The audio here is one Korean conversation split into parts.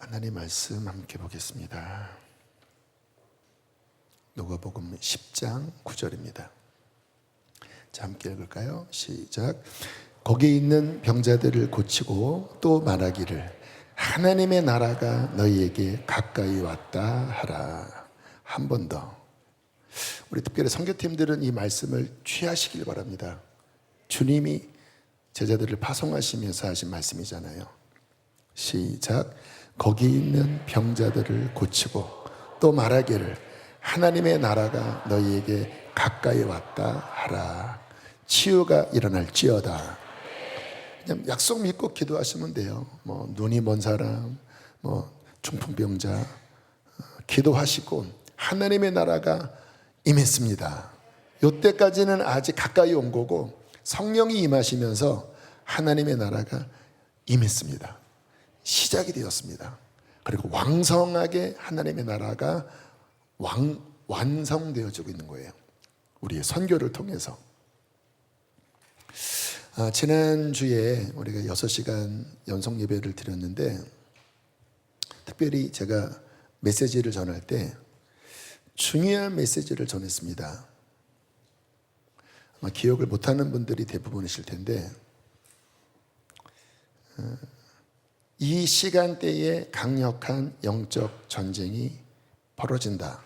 하나님 말씀 함께 보겠습니다. 누가복음 10장 9절입니다. 자, 함께 읽을까요? 시작. 거기 있는 병자들을 고치고 또 말하기를 하나님의 나라가 너희에게 가까이 왔다 하라. 한 번 더. 우리 특별히 선교팀들은 이 말씀을 취하시길 바랍니다. 주님이 제자들을 파송하시면서 하신 말씀이잖아요. 시작. 거기 있는 병자들을 고치고 또 말하기를 하나님의 나라가 너희에게 가까이 왔다 하라. 치유가 일어날지어다. 그냥 약속 믿고 기도하시면 돼요. 눈이 먼 사람, 중풍병자 기도하시고 하나님의 나라가 임했습니다. 이때까지는 아직 가까이 온 거고 성령이 임하시면서 하나님의 나라가 임했습니다. 시작이 되었습니다. 그리고 왕성하게 하나님의 나라가 완성되어지고 있는 거예요. 우리의 선교를 통해서. 지난주에 우리가 6시간 연속 예배를 드렸는데 특별히 제가 메시지를 전할 때 중요한 메시지를 전했습니다. 아마 기억을 못하는 분들이 대부분이실 텐데 이 시간대에 강력한 영적 전쟁이 벌어진다.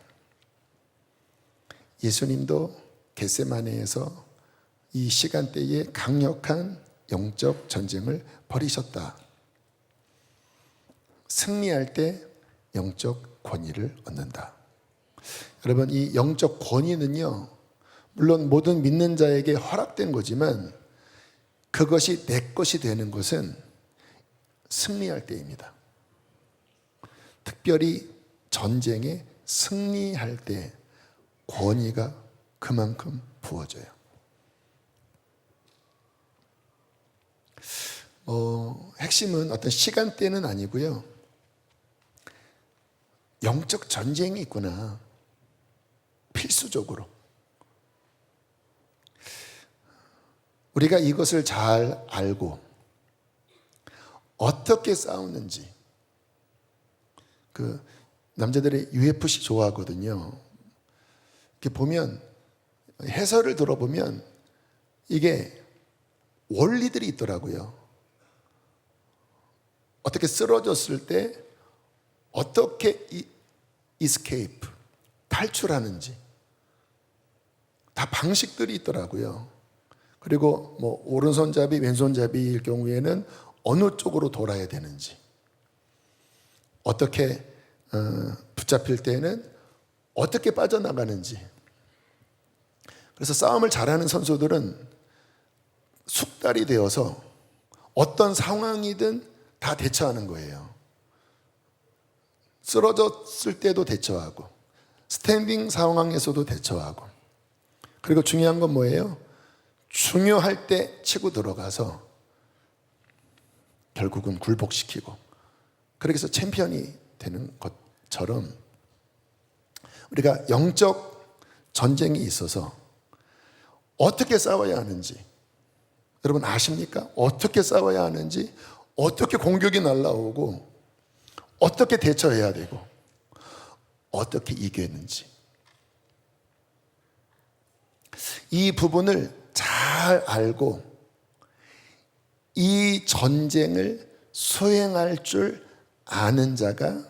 예수님도 겟세마네에서 이 시간대에 강력한 영적 전쟁을 벌이셨다. 승리할 때 영적 권위를 얻는다. 여러분, 이 영적 권위는요, 물론 모든 믿는 자에게 허락된 거지만 그것이 내 것이 되는 것은 승리할 때입니다. 특별히 전쟁에 승리할 때 권위가 그만큼 부어져요. 핵심은 어떤 시간대는 아니고요. 영적 전쟁이 있구나. 필수적으로. 우리가 이것을 잘 알고 어떻게 싸우는지. 남자들이 UFC 좋아하거든요. 이렇게 보면 해설을 들어보면 이게 원리들이 있더라고요. 어떻게 쓰러졌을 때 어떻게 이스케이프, 탈출하는지 다 방식들이 있더라고요. 그리고 오른손잡이, 왼손잡이일 경우에는 어느 쪽으로 돌아야 되는지, 어떻게 붙잡힐 때는 어떻게 빠져나가는지. 그래서 싸움을 잘하는 선수들은 숙달이 되어서 어떤 상황이든 다 대처하는 거예요. 쓰러졌을 때도 대처하고 스탠딩 상황에서도 대처하고. 그리고 중요한 건 뭐예요? 중요할 때 치고 들어가서 결국은 굴복시키고, 그래서 챔피언이 되는 것처럼 우리가 영적 전쟁이 있어서 어떻게 싸워야 하는지 여러분 아십니까? 어떻게 싸워야 하는지, 어떻게 공격이 날라오고 어떻게 대처해야 되고 어떻게 이겼는지, 이 부분을 잘 알고 이 전쟁을 수행할 줄 아는 자가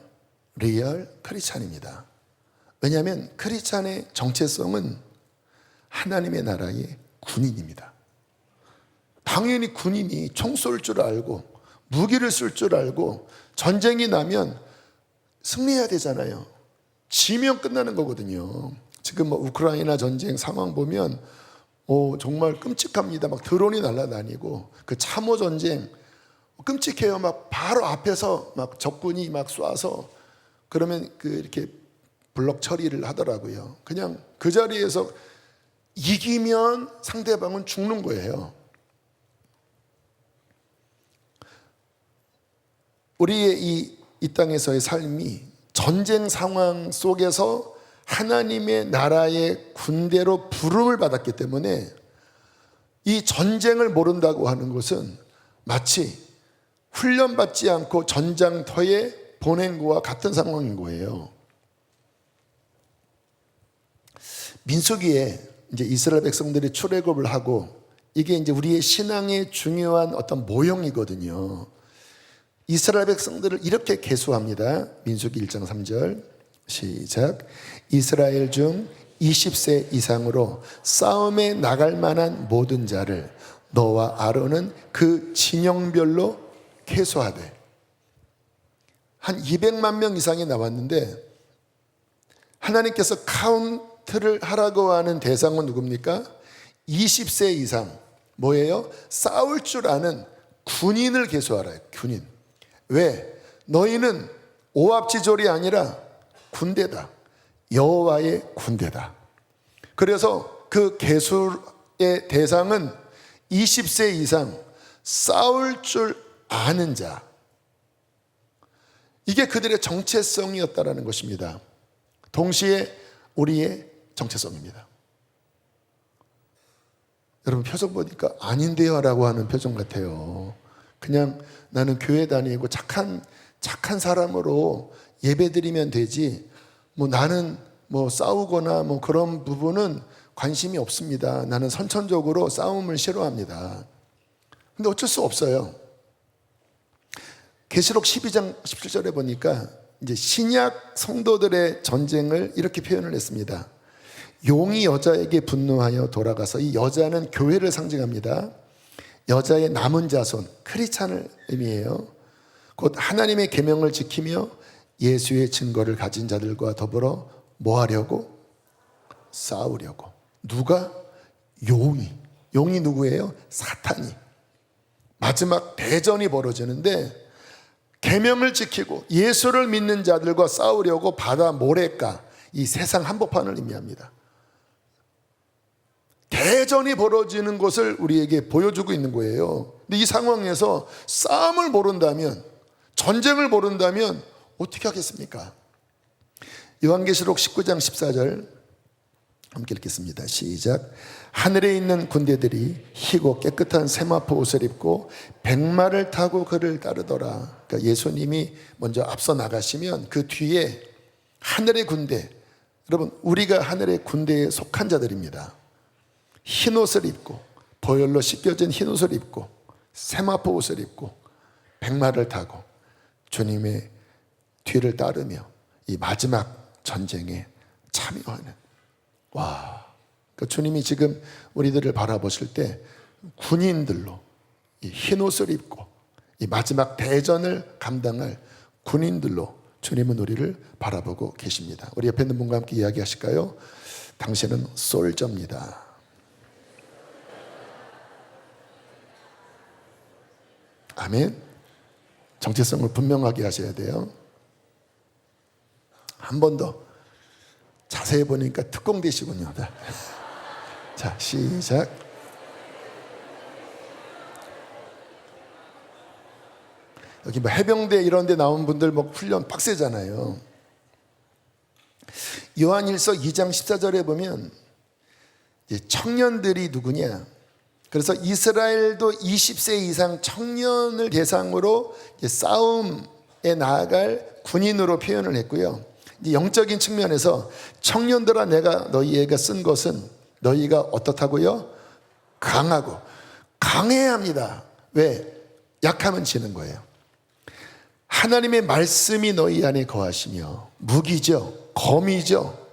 리얼 크리스찬입니다. 왜냐하면 크리스찬의 정체성은 하나님의 나라의 군인입니다. 당연히 군인이 총 쏠 줄 알고 무기를 쓸 줄 알고 전쟁이 나면 승리해야 되잖아요. 지면 끝나는 거거든요. 지금 우크라이나 전쟁 상황 보면 정말 끔찍합니다. 막 드론이 날아다니고 그 참호 전쟁 끔찍해요. 막 바로 앞에서 막 적군이 막 쏴서 그러면 이렇게 블록 처리를 하더라고요. 그냥 그 자리에서 이기면 상대방은 죽는 거예요. 우리의 이 땅에서의 삶이 전쟁 상황 속에서 하나님의 나라의 군대로 부름을 받았기 때문에 이 전쟁을 모른다고 하는 것은 마치 훈련받지 않고 전장터에 보낸 거와 같은 상황인 거예요. 민수기에 이제 이스라엘 백성들이 출애굽을 하고 이게 이제 우리의 신앙의 중요한 어떤 모형이거든요. 이스라엘 백성들을 이렇게 계수합니다. 민수기 1장 3절 시작. 이스라엘 중 20세 이상으로 싸움에 나갈 만한 모든 자를 너와 아론은 그 진영별로 계수하되. 한 200만 명 이상이 나왔는데 하나님께서 카운트를 하라고 하는 대상은 누굽니까? 20세 이상, 뭐예요? 싸울 줄 아는 군인을 계수하라요. 군인. 왜? 너희는 오합지졸이 아니라 군대다. 여호와의 군대다. 그래서 그 계수의 대상은 20세 이상 싸울 줄 아는 자. 이게 그들의 정체성이었다라는 것입니다. 동시에 우리의 정체성입니다. 여러분 표정 보니까 아닌데요 라고 하는 표정 같아요. 그냥 나는 교회 다니고 착한 사람으로 예배 드리면 되지 뭐 나는 뭐 싸우거나 뭐 그런 부분은 관심이 없습니다. 나는 선천적으로 싸움을 싫어합니다. 근데 어쩔 수 없어요. 계시록 12장 17절에 보니까 이제 신약 성도들의 전쟁을 이렇게 표현을 했습니다. 용이 여자에게 분노하여 돌아가서, 이 여자는 교회를 상징합니다. 여자의 남은 자손, 크리스찬을 의미해요. 곧 하나님의 계명을 지키며 예수의 증거를 가진 자들과 더불어 뭐 하려고? 싸우려고. 누가? 용이 누구예요? 사탄이. 마지막 대전이 벌어지는데 계명을 지키고 예수를 믿는 자들과 싸우려고 바다 모래가, 이 세상 한복판을 의미합니다. 대전이 벌어지는 것을 우리에게 보여주고 있는 거예요. 근데 이 상황에서 싸움을 모른다면, 전쟁을 모른다면 어떻게 하겠습니까? 요한계시록 19장 14절 함께 읽겠습니다. 시작. 하늘에 있는 군대들이 희고 깨끗한 세마포 옷을 입고 백마를 타고 그를 따르더라. 그러니까 예수님이 먼저 앞서 나가시면 그 뒤에 하늘의 군대, 여러분 우리가 하늘의 군대에 속한 자들입니다. 흰 옷을 입고, 보혈로 씻겨진 흰 옷을 입고 세마포 옷을 입고 백마를 타고 주님의 뒤를 따르며 이 마지막 전쟁에 참여하는. 와, 그러니까 주님이 지금 우리들을 바라보실 때 군인들로, 이 흰 옷을 입고 이 마지막 대전을 감당할 군인들로 주님은 우리를 바라보고 계십니다. 우리 옆에 있는 분과 함께 이야기하실까요? 당신은 솔저입니다. 아멘. 정체성을 분명하게 하셔야 돼요. 한 번 더. 자세히 보니까 특공대시군요. 자, 시작. 여기 뭐 해병대 이런 데 나온 분들 뭐 훈련 빡세잖아요. 요한일서 2장 14절에 보면 청년들이 누구냐? 그래서 이스라엘도 20세 이상 청년을 대상으로 싸움에 나아갈 군인으로 표현을 했고요. 영적인 측면에서 청년들아 내가 너희에게 쓴 것은 너희가 어떻다고요? 강하고 강해야 합니다. 왜? 약하면 지는 거예요. 하나님의 말씀이 너희 안에 거하시며 무기죠, 검이죠,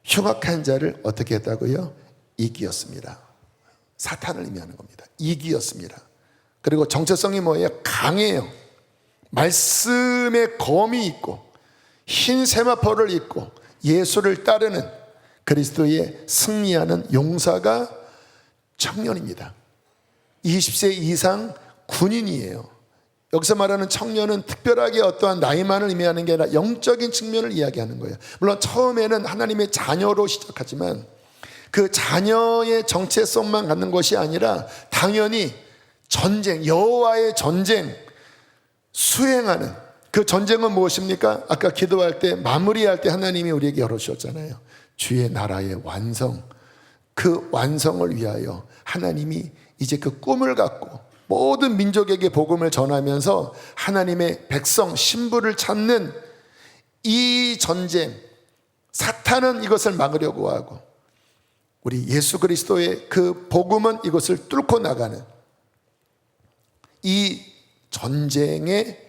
흉악한 자를 어떻게 했다고요? 이기었습니다. 사탄을 의미하는 겁니다. 이기었습니다. 그리고 정체성이 뭐예요? 강해요. 말씀의 검이 있고 흰 세마포를 입고 예수를 따르는 그리스도의 승리하는 용사가 청년입니다. 20세 이상 군인이에요. 여기서 말하는 청년은 특별하게 어떠한 나이만을 의미하는 게 아니라 영적인 측면을 이야기하는 거예요. 물론 처음에는 하나님의 자녀로 시작하지만 그 자녀의 정체성만 갖는 것이 아니라 당연히 전쟁, 여호와의 전쟁 수행하는, 그 전쟁은 무엇입니까? 아까 기도할 때 마무리할 때 하나님이 우리에게 열어주셨잖아요. 주의 나라의 완성, 그 완성을 위하여 하나님이 이제 그 꿈을 갖고 모든 민족에게 복음을 전하면서 하나님의 백성 신부를 찾는 이 전쟁, 사탄은 이것을 막으려고 하고 우리 예수 그리스도의 그 복음은 이것을 뚫고 나가는 이 전쟁의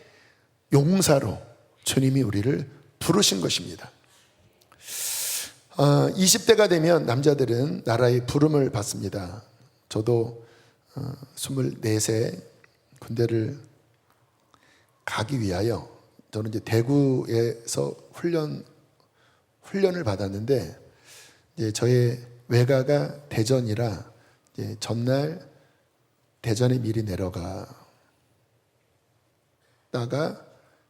용사로 주님이 우리를 부르신 것입니다. 20대가 되면 남자들은 나라의 부름을 받습니다. 저도 24세 군대를 가기 위하여 저는 이제 대구에서 훈련을 받았는데 이제 저의 외가가 대전이라 이제 전날 대전에 미리 내려가다가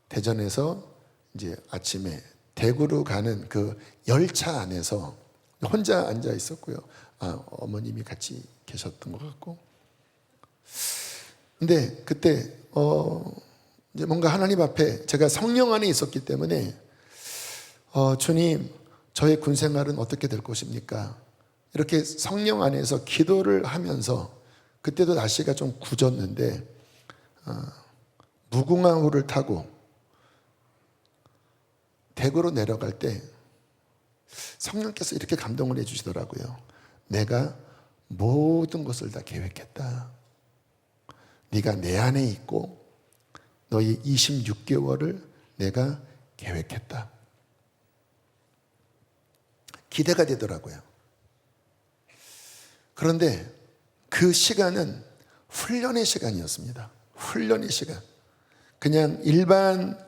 대전에서 이제 아침에 대구로 가는 그 열차 안에서 혼자 앉아 있었고요. 어머님이 같이 계셨던 것 같고. 근데 그때 이제 뭔가 하나님 앞에 제가 성령 안에 있었기 때문에 주님, 저의 군 생활은 어떻게 될 것입니까? 이렇게 성령 안에서 기도를 하면서 그때도 날씨가 좀 굳었는데 무궁화호를 타고 대구로 내려갈 때 성령께서 이렇게 감동을 해주시더라고요. 내가 모든 것을 다 계획했다. 네가 내 안에 있고 너희 26개월을 내가 계획했다. 기대가 되더라고요. 그런데 그 시간은 훈련의 시간이었습니다. 훈련의 시간. 그냥 일반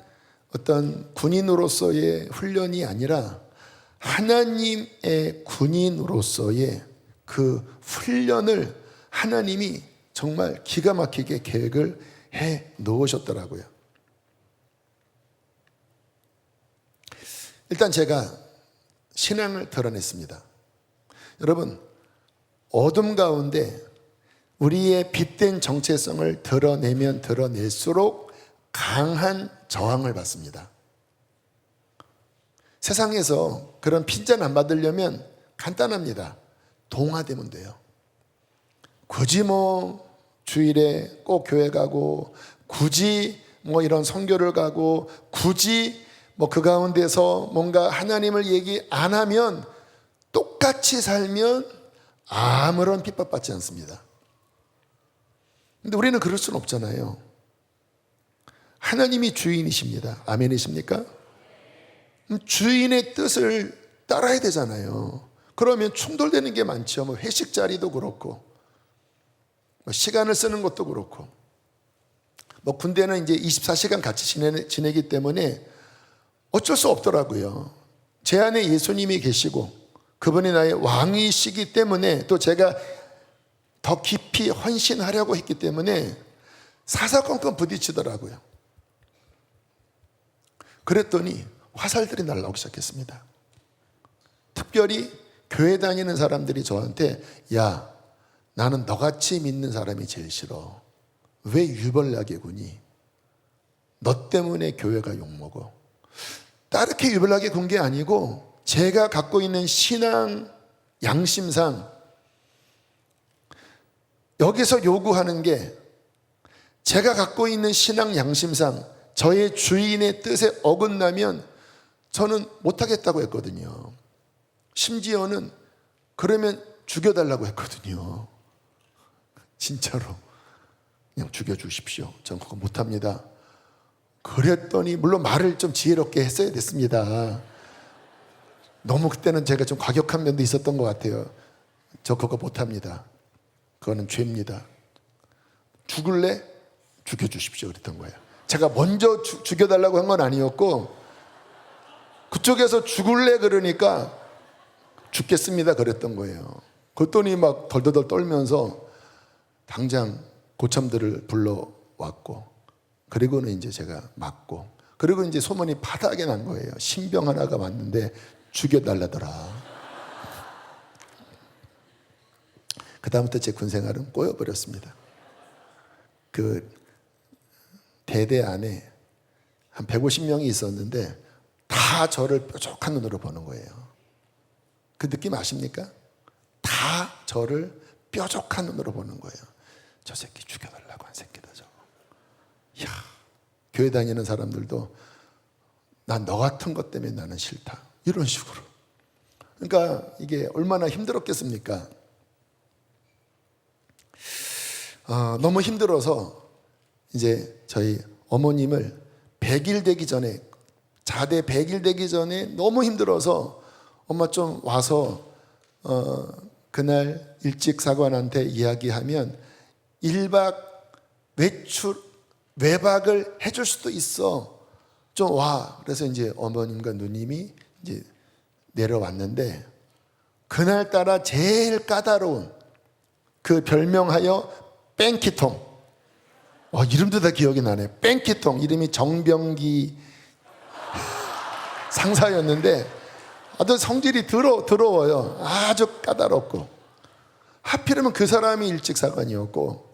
어떤 군인으로서의 훈련이 아니라 하나님의 군인으로서의 그 훈련을 하나님이 정말 기가 막히게 계획을 해 놓으셨더라고요. 일단 제가 신앙을 드러냈습니다. 여러분, 어둠 가운데 우리의 빛된 정체성을 드러내면 드러낼수록 강한 저항을 받습니다. 세상에서 그런 핀잔 안 받으려면 간단합니다. 동화되면 돼요. 굳이 주일에 꼭 교회 가고, 굳이 이런 선교를 가고, 굳이 그 가운데서 뭔가 하나님을 얘기 안 하면 똑같이 살면 아무런 핍박받지 않습니다. 근데 우리는 그럴 수는 없잖아요. 하나님이 주인이십니다. 아멘이십니까? 주인의 뜻을 따라야 되잖아요. 그러면 충돌되는 게 많죠. 회식 자리도 그렇고, 시간을 쓰는 것도 그렇고, 군대는 이제 24시간 같이 지내기 때문에 어쩔 수 없더라고요. 제 안에 예수님이 계시고 그분이 나의 왕이시기 때문에 또 제가 더 깊이 헌신하려고 했기 때문에 사사건건 부딪히더라고요. 그랬더니 화살들이 날라오기 시작했습니다. 특별히 교회 다니는 사람들이 저한테 야, 나는 너같이 믿는 사람이 제일 싫어. 왜 유별나게 구니? 너 때문에 교회가 욕먹어. 따르게 유별나게 군 게 아니고 제가 갖고 있는 신앙 양심상 여기서 요구하는 게 제가 갖고 있는 신앙 양심상 저의 주인의 뜻에 어긋나면 저는 못하겠다고 했거든요. 심지어는 그러면 죽여달라고 했거든요. 진짜로 그냥 죽여주십시오. 전 그거 못합니다. 그랬더니 물론 말을 좀 지혜롭게 했어야 됐습니다. 너무 그때는 제가 좀 과격한 면도 있었던 것 같아요. 저 그거 못합니다. 그거는 죄입니다. 죽을래? 죽여주십시오. 그랬던 거예요. 제가 먼저 죽여달라고 한 건 아니었고 그쪽에서 죽을래 그러니까 죽겠습니다 그랬던 거예요. 그랬더니 막 덜덜덜 떨면서 당장 고참들을 불러왔고 그리고는 이제 제가 맞고 그리고 이제 소문이 바닥에 난 거예요. 신병 하나가 왔는데 죽여달라더라. 그 다음부터 제 군생활은 꼬여버렸습니다. 그 대대 안에 한 150명이 있었는데 다 저를 뾰족한 눈으로 보는 거예요. 그 느낌 아십니까? 다 저를 뾰족한 눈으로 보는 거예요. 저 새끼 죽여달라고 한 새끼다 저거. 이야, 교회 다니는 사람들도 난 너 같은 것 때문에 나는 싫다, 이런 식으로. 그러니까 이게 얼마나 힘들었겠습니까? 너무 힘들어서 이제 저희 어머님을 100일 되기 전에, 자대 100일 되기 전에 너무 힘들어서 엄마 좀 와서 그날 일찍 사관한테 이야기하면 1박 외박을 해줄 수도 있어, 좀 와. 그래서 이제 어머님과 누님이 이제 내려왔는데, 그날따라 제일 까다로운 그 별명하여 뺑키통, 이름도 다 기억이 나네. 뺑키통, 이름이 정병기 상사였는데 아주 성질이 더러워요. 아주 까다롭고. 하필이면 그 사람이 일찍 사관이었고,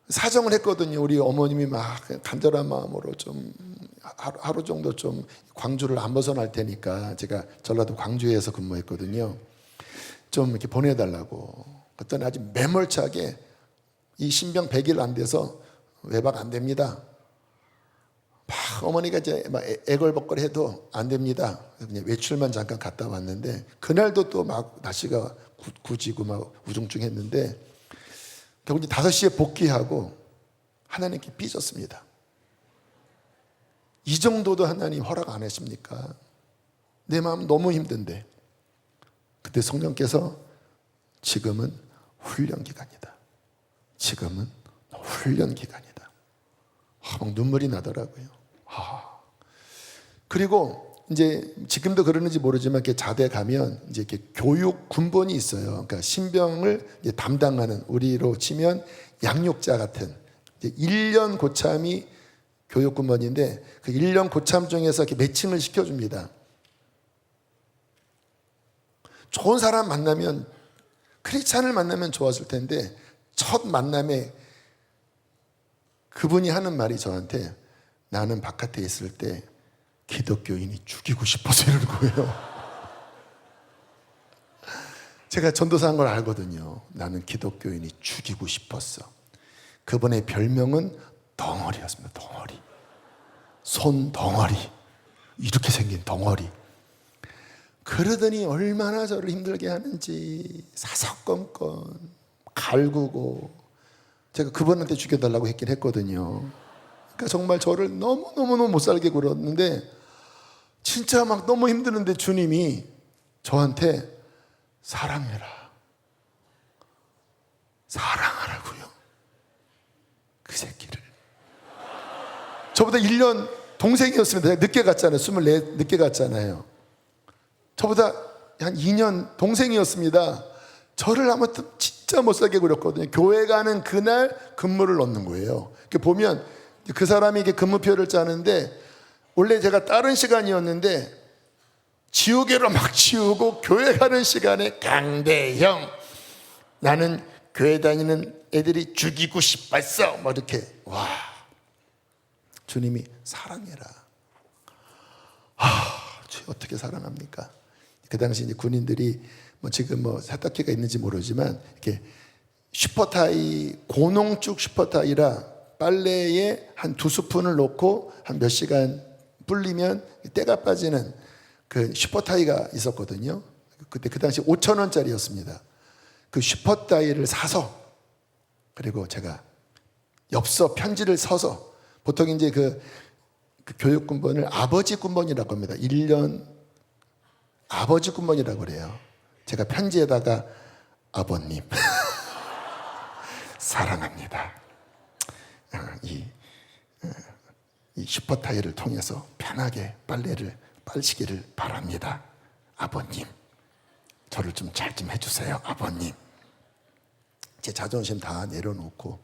사정을 했거든요. 우리 어머님이 막 간절한 마음으로 좀 하루 정도 좀 광주를 안 벗어날 테니까, 제가 전라도 광주에서 근무했거든요. 좀 이렇게 보내달라고. 그랬더니 아주 매몰차게 이 신병 100일 안 돼서 외박 안 됩니다. 막 어머니가 이제 막 애걸복걸 해도 안 됩니다. 그냥 외출만 잠깐 갔다 왔는데, 그날도 또 막 날씨가 굳이고 막 우중충했는데, 결국 이제 5시에 복귀하고 하나님께 삐졌습니다. 이 정도도 하나님 허락 안 하십니까? 내 마음 너무 힘든데. 그때 성령께서 지금은 훈련 기간이다. 지금은 훈련 기간이다. 막 눈물이 나더라고요. 그리고 이제 지금도 그러는지 모르지만 이렇게 자대 가면 이제 이렇게 교육 군번이 있어요. 그러니까 신병을 이제 담당하는, 우리로 치면 양육자 같은 이제 1년 고참이 교육 군번인데, 그 1년 고참 중에서 이렇게 매칭을 시켜줍니다. 좋은 사람 만나면, 크리스찬을 만나면 좋았을 텐데, 첫 만남에 그분이 하는 말이 저한테, 나는 바깥에 있을 때 기독교인이 죽이고 싶어서 이러는 거예요. 제가 전도사한 걸 알거든요. 나는 기독교인이 죽이고 싶었어. 그분의 별명은 덩어리였습니다. 덩어리. 손 덩어리. 이렇게 생긴 덩어리. 그러더니 얼마나 저를 힘들게 하는지, 사사건건 갈구고. 제가 그분한테 죽여달라고 했긴 했거든요. 그러니까 정말 저를 너무너무 못 살게 굴었는데, 진짜 막 너무 힘드는데 주님이 저한테 사랑해라, 사랑하라고요. 그 새끼를. 저보다 1년 동생이었습니다. 제가 늦게 갔잖아요. 24 늦게 갔잖아요. 저보다 한 2년 동생이었습니다. 저를 아무튼 진짜 못 살게 굴었거든요. 교회 가는 그날 근무를 넣는 거예요. 보면 그 사람이 이게 근무표를 짜는데, 원래 제가 다른 시간이었는데 지우개로 막 지우고, 교회 가는 시간에 강대형, 나는 교회 다니는 애들이 죽이고 싶었어, 뭐 이렇게. 와, 주님이 사랑해라. 어떻게 사랑합니까? 그 당시 이제 군인들이 지금 세탁기가 있는지 모르지만, 이렇게 슈퍼타이, 고농축 슈퍼타이라 빨래에 한 2스푼을 넣고 한 몇 시간 불리면 때가 빠지는 그 슈퍼타이가 있었거든요. 그때 그 당시 5,000원짜리였습니다. 그 슈퍼타이를 사서, 그리고 제가 엽서 편지를 써서, 보통 이제 그 교육 군번을 아버지 군번이라고 합니다. 1년 아버지 군번이라고 그래요. 제가 편지에다가 아버님 사랑합니다. 이 슈퍼타이를 통해서 편하게 빨래를 빨시기를 바랍니다. 아버님, 저를 좀 잘 좀 해주세요. 아버님. 제 자존심 다 내려놓고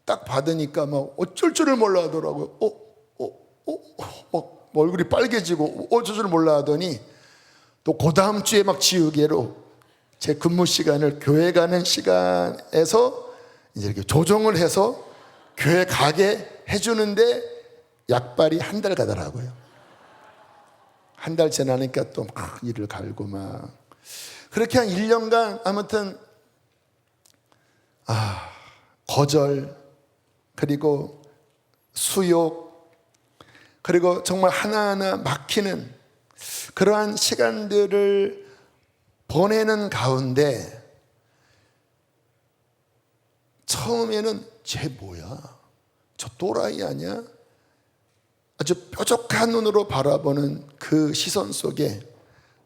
딱 받으니까 막 어쩔 줄을 몰라 하더라고요. 막 얼굴이 빨개지고 어쩔 줄 몰라 하더니, 또 그 다음 주에 막 지우개로 제 근무 시간을 교회 가는 시간에서 이제 이렇게 조정을 해서 교회 가게 해주는데, 약발이 한 달 가더라고요. 한 달 지나니까 또 막 일을 갈고 막. 그렇게 한 1년간 아무튼 거절, 그리고 수욕, 그리고 정말 하나하나 막히는 그러한 시간들을 보내는 가운데 처음에는 쟤 뭐야? 저 또라이 아니야? 아주 뾰족한 눈으로 바라보는 그 시선 속에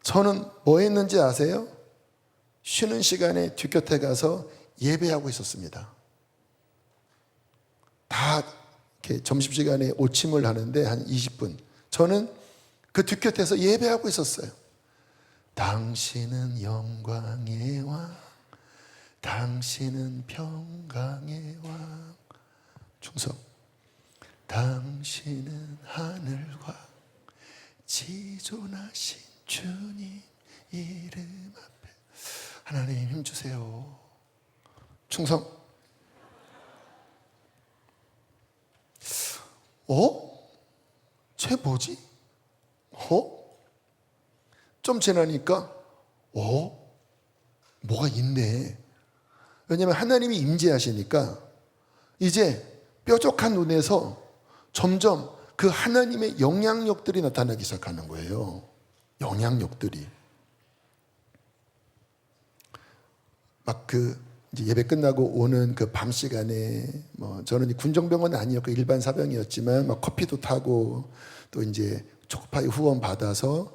저는 뭐 했는지 아세요? 쉬는 시간에 뒷곁에 가서 예배하고 있었습니다. 다 이렇게 점심시간에 오침을 하는데 한 20분. 저는 그 뒷곁에서 예배하고 있었어요. 당신은 영광의 왕, 당신은 평강의 왕. 충성. 당신은 하늘과 지존하신 주님 이름 앞에. 하나님 힘주세요. 충성. 쟤 뭐지? 좀 지나니까 뭐가 있네. 왜냐하면 하나님이 임재하시니까 이제 뾰족한 눈에서 점점 그 하나님의 영향력들이 나타나기 시작하는 거예요. 영향력들이. 막 이제 예배 끝나고 오는 그 밤 시간에 저는 군정병은 아니었고 일반 사병이었지만 막 커피도 타고 또 이제 초코파이 후원 받아서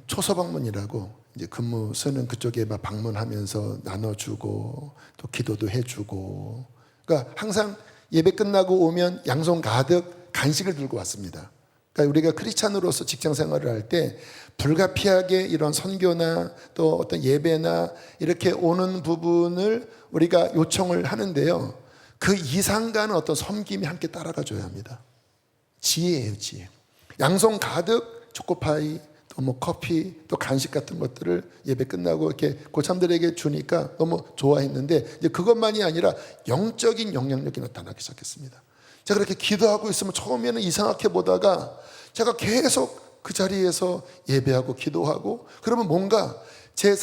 초서방문이라고 이제 근무 쓰는 그쪽에 막 방문하면서 나눠주고 또 기도도 해주고. 그러니까 항상 예배 끝나고 오면 양손 가득 간식을 들고 왔습니다. 그러니까 우리가 크리스찬으로서 직장 생활을 할 때 불가피하게 이런 선교나 또 어떤 예배나 이렇게 오는 부분을 우리가 요청을 하는데요. 그 이상 가는 어떤 섬김이 함께 따라가 줘야 합니다. 지혜예요, 지혜. 양손 가득 초코파이, 또 커피, 또 간식 같은 것들을 예배 끝나고 이렇게 고참들에게 주니까 너무 좋아했는데 이제 그것만이 아니라 영적인 영향력이 나타나기 시작했습니다. 제가 그렇게 기도하고 있으면 처음에는 이상하게 보다가 제가 계속 그 자리에서 예배하고 기도하고 그러면 뭔가 제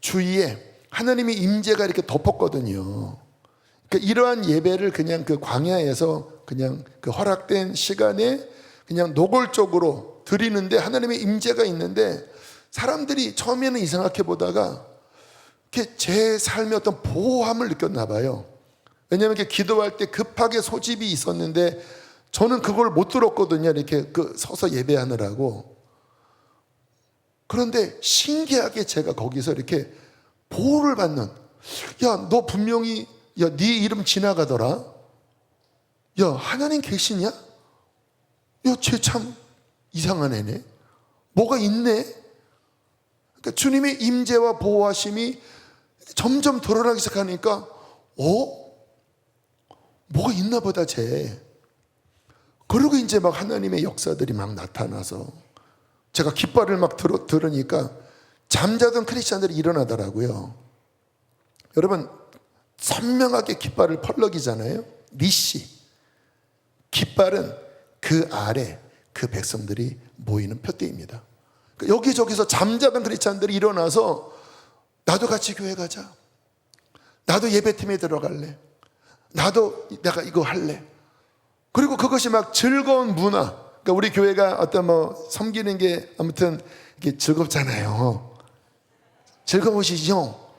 주위에 하나님의 임재가 이렇게 덮었거든요. 그러니까 이러한 예배를 그냥 그 광야에서 그냥 그 허락된 시간에 그냥 노골적으로 드리는데 하나님의 임재가 있는데 사람들이 처음에는 이상하게 보다가 이렇게 제 삶의 어떤 보호함을 느꼈나 봐요. 왜냐하면 이렇게 기도할 때 급하게 소집이 있었는데 저는 그걸 못 들었거든요. 이렇게 서서 예배하느라고. 그런데 신기하게 제가 거기서 이렇게 보호를 받는, 야, 너 분명히, 야, 네 이름 지나가더라. 야, 하나님 계시냐? 야, 쟤 참 이상한 애네. 뭐가 있네. 그러니까 주님의 임재와 보호하심이 점점 드러나기 시작하니까 뭐가 있나 보다 쟤. 그리고 이제 막 하나님의 역사들이 막 나타나서 제가 깃발을 막 들으니까 잠자던 크리스찬들이 일어나더라고요. 여러분 선명하게 깃발을 펄럭이잖아요. 니시. 깃발은 그 아래 그 백성들이 모이는 표대입니다. 여기저기서 잠자던 크리스찬들이 일어나서 나도 같이 교회 가자. 나도 예배팀에 들어갈래. 나도 내가 이거 할래. 그리고 그것이 막 즐거운 문화. 그러니까 우리 교회가 어떤 섬기는 게 아무튼 이게 즐겁잖아요. 즐거우시죠?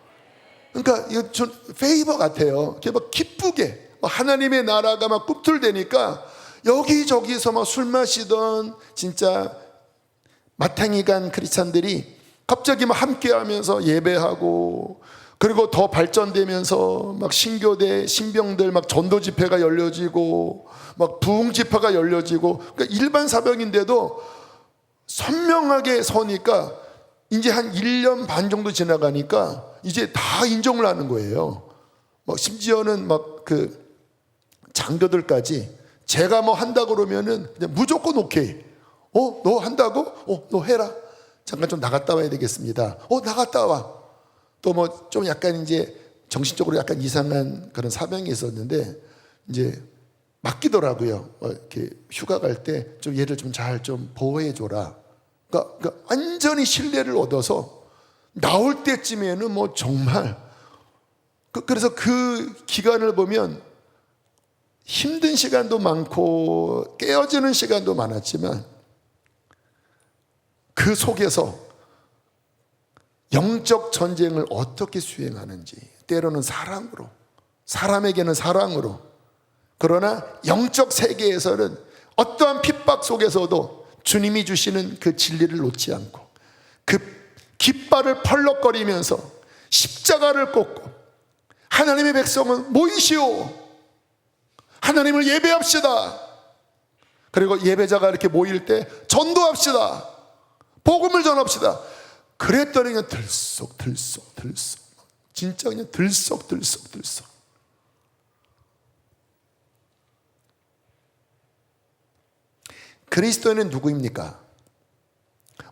그러니까 이거 좀 페이버 같아요. 이렇게 막 기쁘게 하나님의 나라가 막 꿈틀대니까 여기저기서 막 술 마시던 진짜 마탱이 간 크리스찬들이 갑자기 막 함께하면서 예배하고 그리고 더 발전되면서 막 신교대 신병들 막 전도 집회가 열려지고 막 부흥 집회가 열려지고 그러니까 일반 사병인데도 선명하게 서니까 이제 한 1년 반 정도 지나가니까 이제 다 인정을 하는 거예요. 막 심지어는 막 그 장교들까지 제가 뭐 한다 그러면은 그냥 무조건 오케이. 너 한다고? 너 해라. 잠깐 좀 나갔다 와야 되겠습니다. 나갔다 와. 또 뭐 좀 약간 이제 정신적으로 약간 이상한 그런 사명이 있었는데 이제 맡기더라고요. 이렇게 휴가 갈 때 좀 얘를 좀 잘 좀 보호해 줘라. 그러니까 완전히 신뢰를 얻어서 나올 때쯤에는 뭐 정말 그래서 그 기간을 보면 힘든 시간도 많고 깨어지는 시간도 많았지만 그 속에서 영적 전쟁을 어떻게 수행하는지, 때로는 사랑으로, 사람에게는 사랑으로, 그러나 영적 세계에서는 어떠한 핍박 속에서도 주님이 주시는 그 진리를 놓지 않고 그 깃발을 펄럭거리면서 십자가를 꽂고 하나님의 백성은 모이시오, 하나님을 예배합시다. 그리고 예배자가 이렇게 모일 때 전도합시다, 복음을 전합시다. 그랬더니 그냥 들썩 진짜 그냥 들썩. 그리스도인은 누구입니까?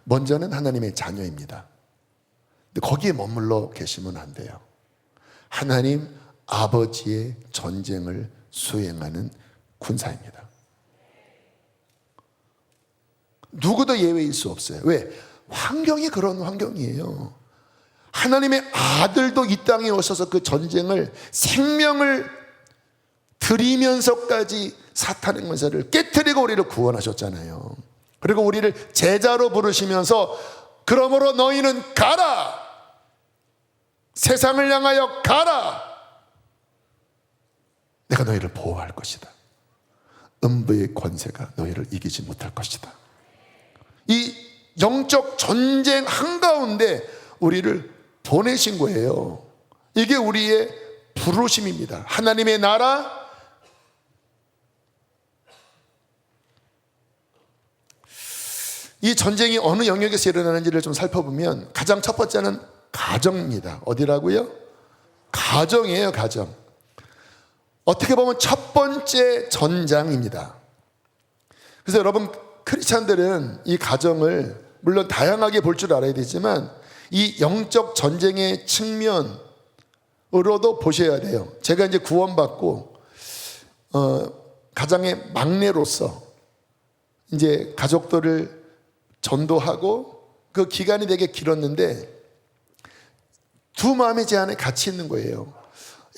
먼저는 하나님의 자녀입니다. 근데 거기에 머물러 계시면 안 돼요. 하나님 아버지의 전쟁을 수행하는 군사입니다. 누구도 예외일 수 없어요. 왜? 환경이 그런 환경이에요. 하나님의 아들도 이 땅에 오셔서 그 전쟁을, 생명을 드리면서까지 사탄의 권세를 깨트리고 우리를 구원하셨잖아요. 그리고 우리를 제자로 부르시면서 그러므로 너희는 가라, 세상을 향하여 가라, 내가 너희를 보호할 것이다, 음부의 권세가 너희를 이기지 못할 것이다. 이 영적 전쟁 한가운데 우리를 보내신 거예요. 이게 우리의 부르심입니다. 하나님의 나라, 이 전쟁이 어느 영역에서 일어나는지를 좀 살펴보면 가장 첫 번째는 가정입니다. 어디라고요? 가정이에요. 가정. 어떻게 보면 첫 번째 전장입니다. 그래서 여러분, 크리스찬들은 이 가정을 물론 다양하게 볼 줄 알아야 되지만 이 영적 전쟁의 측면으로도 보셔야 돼요. 제가 이제 구원받고 가장의 막내로서 이제 가족들을 전도하고 그 기간이 되게 길었는데 두 마음이 제 안에 같이 있는 거예요.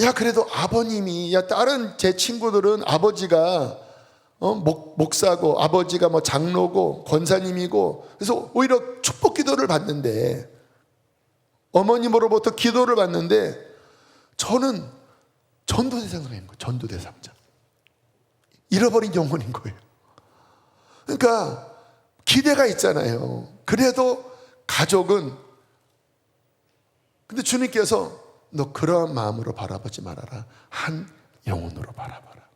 야, 그래도 아버님이, 야, 다른 제 친구들은 아버지가 목사고 아버지가 뭐 장로고 권사님이고, 그래서 오히려 축복 기도를 받는데, 어머님으로부터 기도를 받는데, 저는 전도대상인 거예요. 전도대상자, 잃어버린 영혼인 거예요. 그러니까 기대가 있잖아요. 그래도 가족은, 근데 주님께서 너 그러한 마음으로 바라보지 말아라, 한 영혼으로 바라봐라,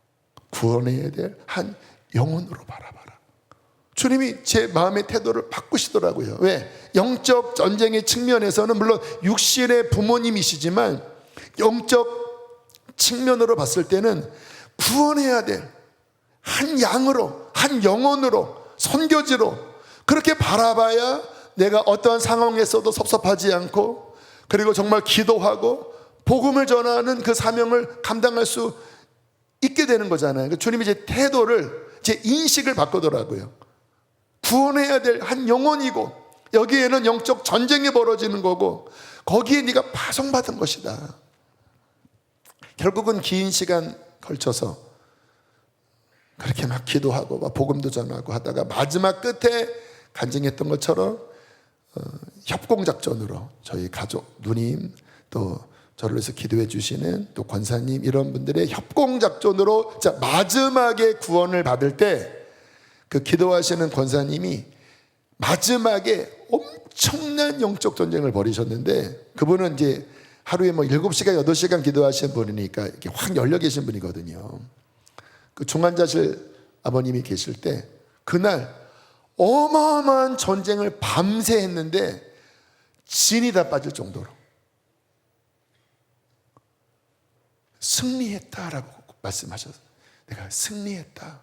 구원해야 될 한 영혼으로 바라봐라. 주님이 제 마음의 태도를 바꾸시더라고요. 왜? 영적 전쟁의 측면에서는 물론 육신의 부모님이시지만 영적 측면으로 봤을 때는 구원해야 될 한 양으로, 한 영혼으로, 선교지로 그렇게 바라봐야 내가 어떠한 상황에서도 섭섭하지 않고, 그리고 정말 기도하고 복음을 전하는 그 사명을 감당할 수 있게 되는 거잖아요. 주님이 제 태도를, 제 인식을 바꾸더라고요. 구원해야 될 한 영혼이고, 여기에는 영적 전쟁이 벌어지는 거고, 거기에 네가 파송받은 것이다. 결국은 긴 시간 걸쳐서 그렇게 막 기도하고 막 복음도 전하고 하다가 마지막 끝에 간증했던 것처럼 협공작전으로 저희 가족, 누님, 또 저를 위해서 기도해 주시는 또 권사님, 이런 분들의 협공작전으로 자 마지막에 구원을 받을 때 그 기도하시는 권사님이 마지막에 엄청난 영적 전쟁을 벌이셨는데, 그분은 이제 하루에 뭐 7시간, 8시간 기도하시는 분이니까 이렇게 확 열려 계신 분이거든요. 그 중환자실 아버님이 계실 때 그날 어마어마한 전쟁을 밤새 했는데 진이 다 빠질 정도로 승리했다라고 말씀하셨어요. 내가 승리했다.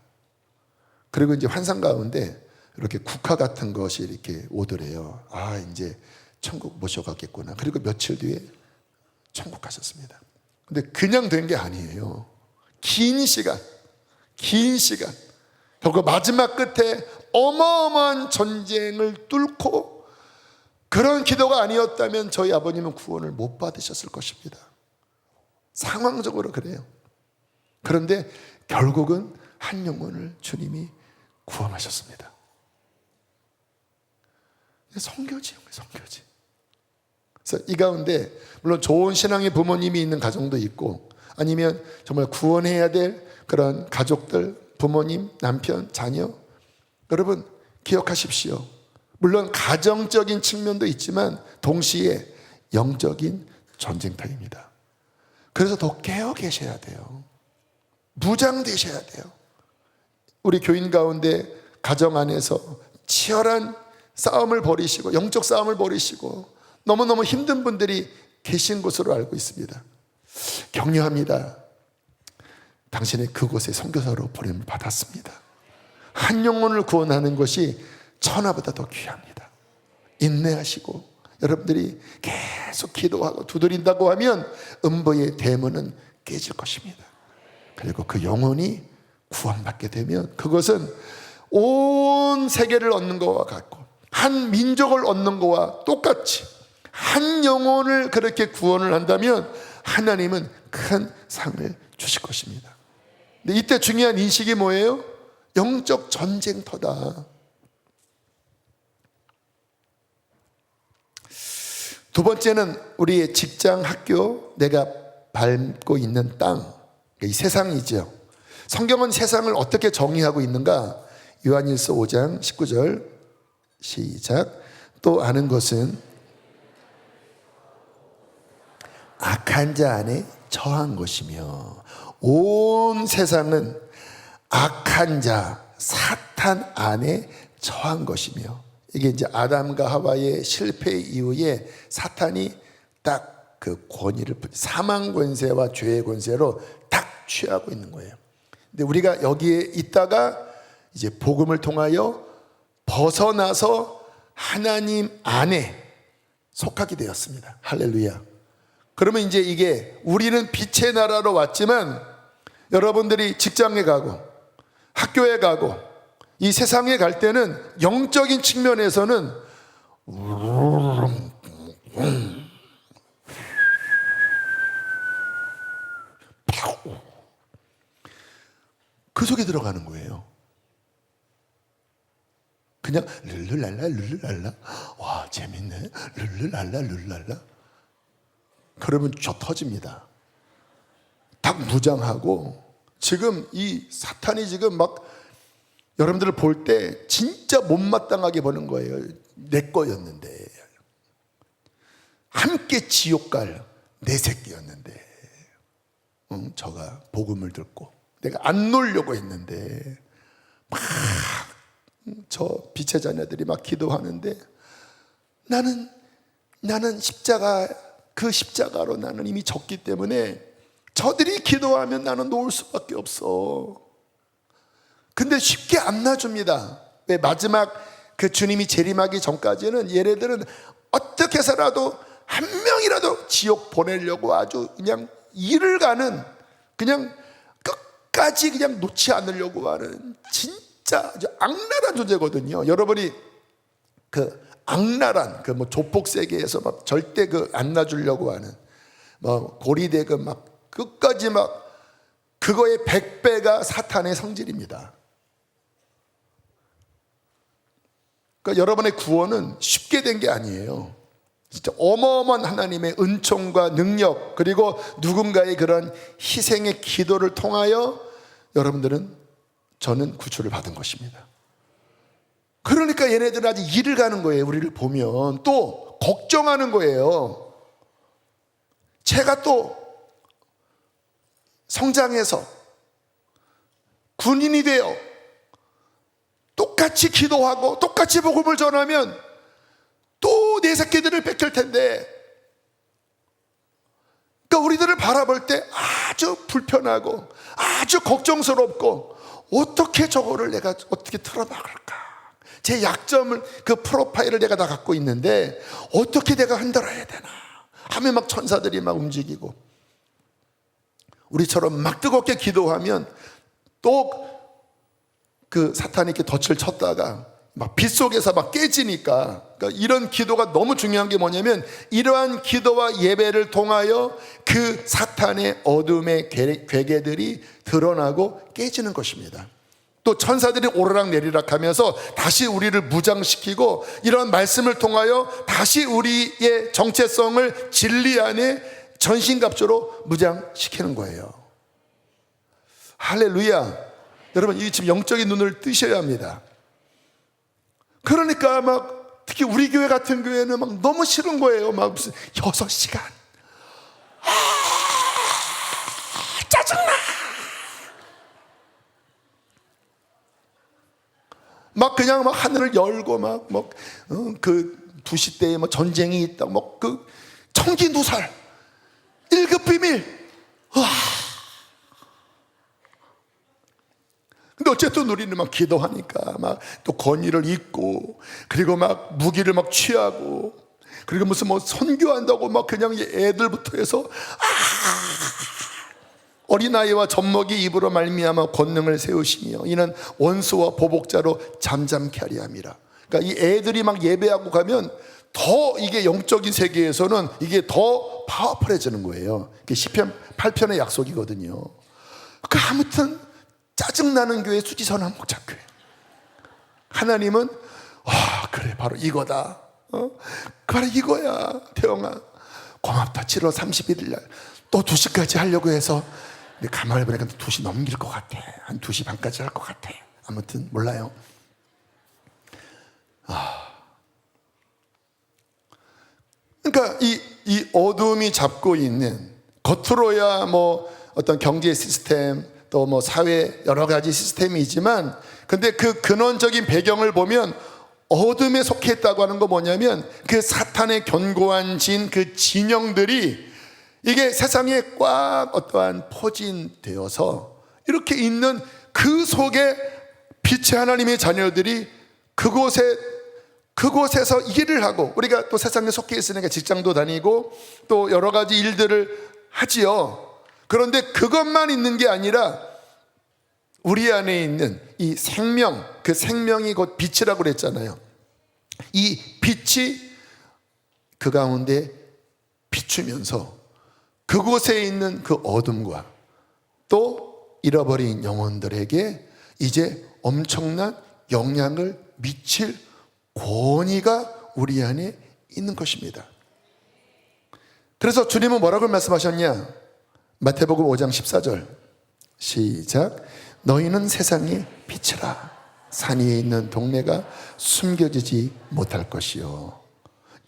그리고 이제 환상 가운데 이렇게 국화 같은 것이 이렇게 오더래요. 아, 이제 천국 모셔가겠구나. 그리고 며칠 뒤에 천국 가셨습니다. 근데 그냥 된 게 아니에요. 긴 시간 결국 마지막 끝에 어마어마한 전쟁을 뚫고, 그런 기도가 아니었다면 저희 아버님은 구원을 못 받으셨을 것입니다. 상황적으로 그래요. 그런데 결국은 한 영혼을 주님이 구원하셨습니다. 선교지요, 선교지. 그래서 이 가운데 물론 좋은 신앙의 부모님이 있는 가정도 있고, 아니면 정말 구원해야 될 그런 가족들, 부모님, 남편, 자녀, 여러분 기억하십시오. 물론 가정적인 측면도 있지만 동시에 영적인 전쟁터입니다. 그래서 더 깨어 계셔야 돼요. 무장되셔야 돼요. 우리 교인 가운데 가정 안에서 치열한 싸움을 벌이시고 영적 싸움을 벌이시고 너무너무 힘든 분들이 계신 것으로 알고 있습니다. 격려합니다. 당신의 그곳에 선교사로 보냄을 받았습니다. 한 영혼을 구원하는 것이 천하보다 더 귀합니다. 인내하시고 여러분들이 계속 기도하고 두드린다고 하면 음보의 대문은 깨질 것입니다. 그리고 그 영혼이 구원받게 되면 그것은 온 세계를 얻는 것과 같고 한 민족을 얻는 것과 똑같이 한 영혼을 그렇게 구원을 한다면 하나님은 큰 상을 주실 것입니다. 근데 이때 중요한 인식이 뭐예요? 영적 전쟁터다. 두 번째는 우리의 직장, 학교, 내가 밟고 있는 땅, 이 세상이죠. 성경은 세상을 어떻게 정의하고 있는가? 요한일서 5장 19절 시작. 또 아는 것은 악한 자 안에 처한 것이며, 온 세상은 악한 자 사탄 안에 처한 것이며, 이게 이제 아담과 하와의 실패 이후에 사탄이 딱 그 권위를, 사망 권세와 죄의 권세로 딱 취하고 있는 거예요. 근데 우리가 여기에 있다가 이제 복음을 통하여 벗어나서 하나님 안에 속하게 되었습니다. 할렐루야. 그러면 이제 이게 우리는 빛의 나라로 왔지만 여러분들이 직장에 가고 학교에 가고 이 세상에 갈 때는 영적인 측면에서는 그 속에 들어가는 거예요. 그냥 룰루랄라 룰루랄라, 와 재밌네, 룰루랄라 룰루랄라. 그러면 저 터집니다. 딱 무장하고 지금 이 사탄이 지금 막 여러분들을 볼 때 진짜 못마땅하게 보는 거예요. 내 거였는데, 함께 지옥 갈 내 새끼였는데, 저가 복음을 듣고 내가 안 놀려고 했는데 막 저 빛의 자녀들이 막 기도하는데 나는 십자가, 그 십자가로 나는 이미 졌기 때문에 저들이 기도하면 나는 놓을 수밖에 없어. 근데 쉽게 안 놔줍니다. 왜? 마지막 그 주님이 재림하기 전까지는 얘네들은 어떻게 해서라도 한 명이라도 지옥 보내려고 아주 그냥 일을 가는, 그냥 끝까지 그냥 놓지 않으려고 하는 진짜 아주 악랄한 존재거든요. 여러분이 그 악랄한 그 뭐 조폭 세계에서 막 절대 그 안 놔주려고 하는 뭐 고리대금 막 끝까지 막 그거의 100배가 사탄의 성질입니다. 그러니까 여러분의 구원은 쉽게 된 게 아니에요. 진짜 어마어마한 하나님의 은총과 능력, 그리고 누군가의 그런 희생의 기도를 통하여 여러분들은, 저는 구출을 받은 것입니다. 그러니까 얘네들은 아직 일을 가는 거예요. 우리를 보면 또 걱정하는 거예요. 제가 또 성장해서 군인이 되어 똑같이 기도하고 똑같이 복음을 전하면 또 내 새끼들을 뺏길 텐데, 그러니까 우리들을 바라볼 때 아주 불편하고 아주 걱정스럽고, 어떻게 저거를 내가 어떻게 틀어막을까, 제 약점을, 그 프로파일을 내가 다 갖고 있는데 어떻게 내가 흔들어야 되나 하면 막 천사들이 막 움직이고, 우리처럼 막 뜨겁게 기도하면 또 그 사탄이 이렇게 덫을 쳤다가 막 빛 속에서 막 깨지니까 그러니까 이런 기도가 너무 중요한 게 뭐냐면 이러한 기도와 예배를 통하여 그 사탄의 어둠의 괴계들이 드러나고 깨지는 것입니다. 또 천사들이 오르락 내리락 하면서 다시 우리를 무장시키고 이런 말씀을 통하여 다시 우리의 정체성을 진리 안에 전신갑주로 무장시키는 거예요. 할렐루야. 여러분, 이 지금 영적인 눈을 뜨셔야 합니다. 그러니까 막 특히 우리 교회 같은 교회는 막 너무 싫은 거예요. 막 무슨 6시간 짜증나. 막 그냥 막 하늘을 열고 막 그 2시 때에 뭐 전쟁이 있다, 뭐 그 청기누설 1급 비밀. 와. 근데 어쨌든 우리는 막 기도하니까 막 또 권위를 잊고, 그리고 막 무기를 막 취하고, 그리고 무슨 뭐 선교한다고 막 그냥 애들부터 해서 어린아이와 젖먹이 입으로 말미암아 권능을 세우시며 이는 원수와 보복자로 잠잠케 하리 함이라. 그러니까 이 애들이 막 예배하고 가면 더 이게 영적인 세계에서는 이게 더 파워풀해지는 거예요. 이게 시편 8편의 약속이거든요. 그 아무튼 짜증나는 교회 수지선한 목자교회. 하나님은 그래 바로 이거다. 바로 이거야. 태영아 고맙다. 7월 31일 날 또 2시까지 하려고 해서 가만히 보니까 2시 넘길 것 같아. 한 2시 반까지 할 것 같아. 아무튼 몰라요. 그러니까 이 어둠이 잡고 있는, 겉으로야 뭐 어떤 경제 시스템 또 뭐 사회 여러 가지 시스템이지만, 근데 그 근원적인 배경을 보면 어둠에 속해 있다고 하는 거 뭐냐면 그 사탄의 견고한 그 진영들이 이게 세상에 꽉 어떠한 포진되어서 이렇게 있는 그 속에 빛의 하나님의 자녀들이 그곳에서 일을 하고, 우리가 또 세상에 속해 있으니까 직장도 다니고 또 여러 가지 일들을 하지요. 그런데 그것만 있는 게 아니라 우리 안에 있는 이 생명, 그 생명이 곧 빛이라고 그랬잖아요. 이 빛이 그 가운데 비추면서 그곳에 있는 그 어둠과 또 잃어버린 영혼들에게 이제 엄청난 영향을 미칠 권위가 우리 안에 있는 것입니다. 그래서 주님은 뭐라고 말씀하셨냐? 마태복음 5장 14절 시작. 너희는 세상의 빛이라. 산 위에 있는 동네가 숨겨지지 못할 것이요.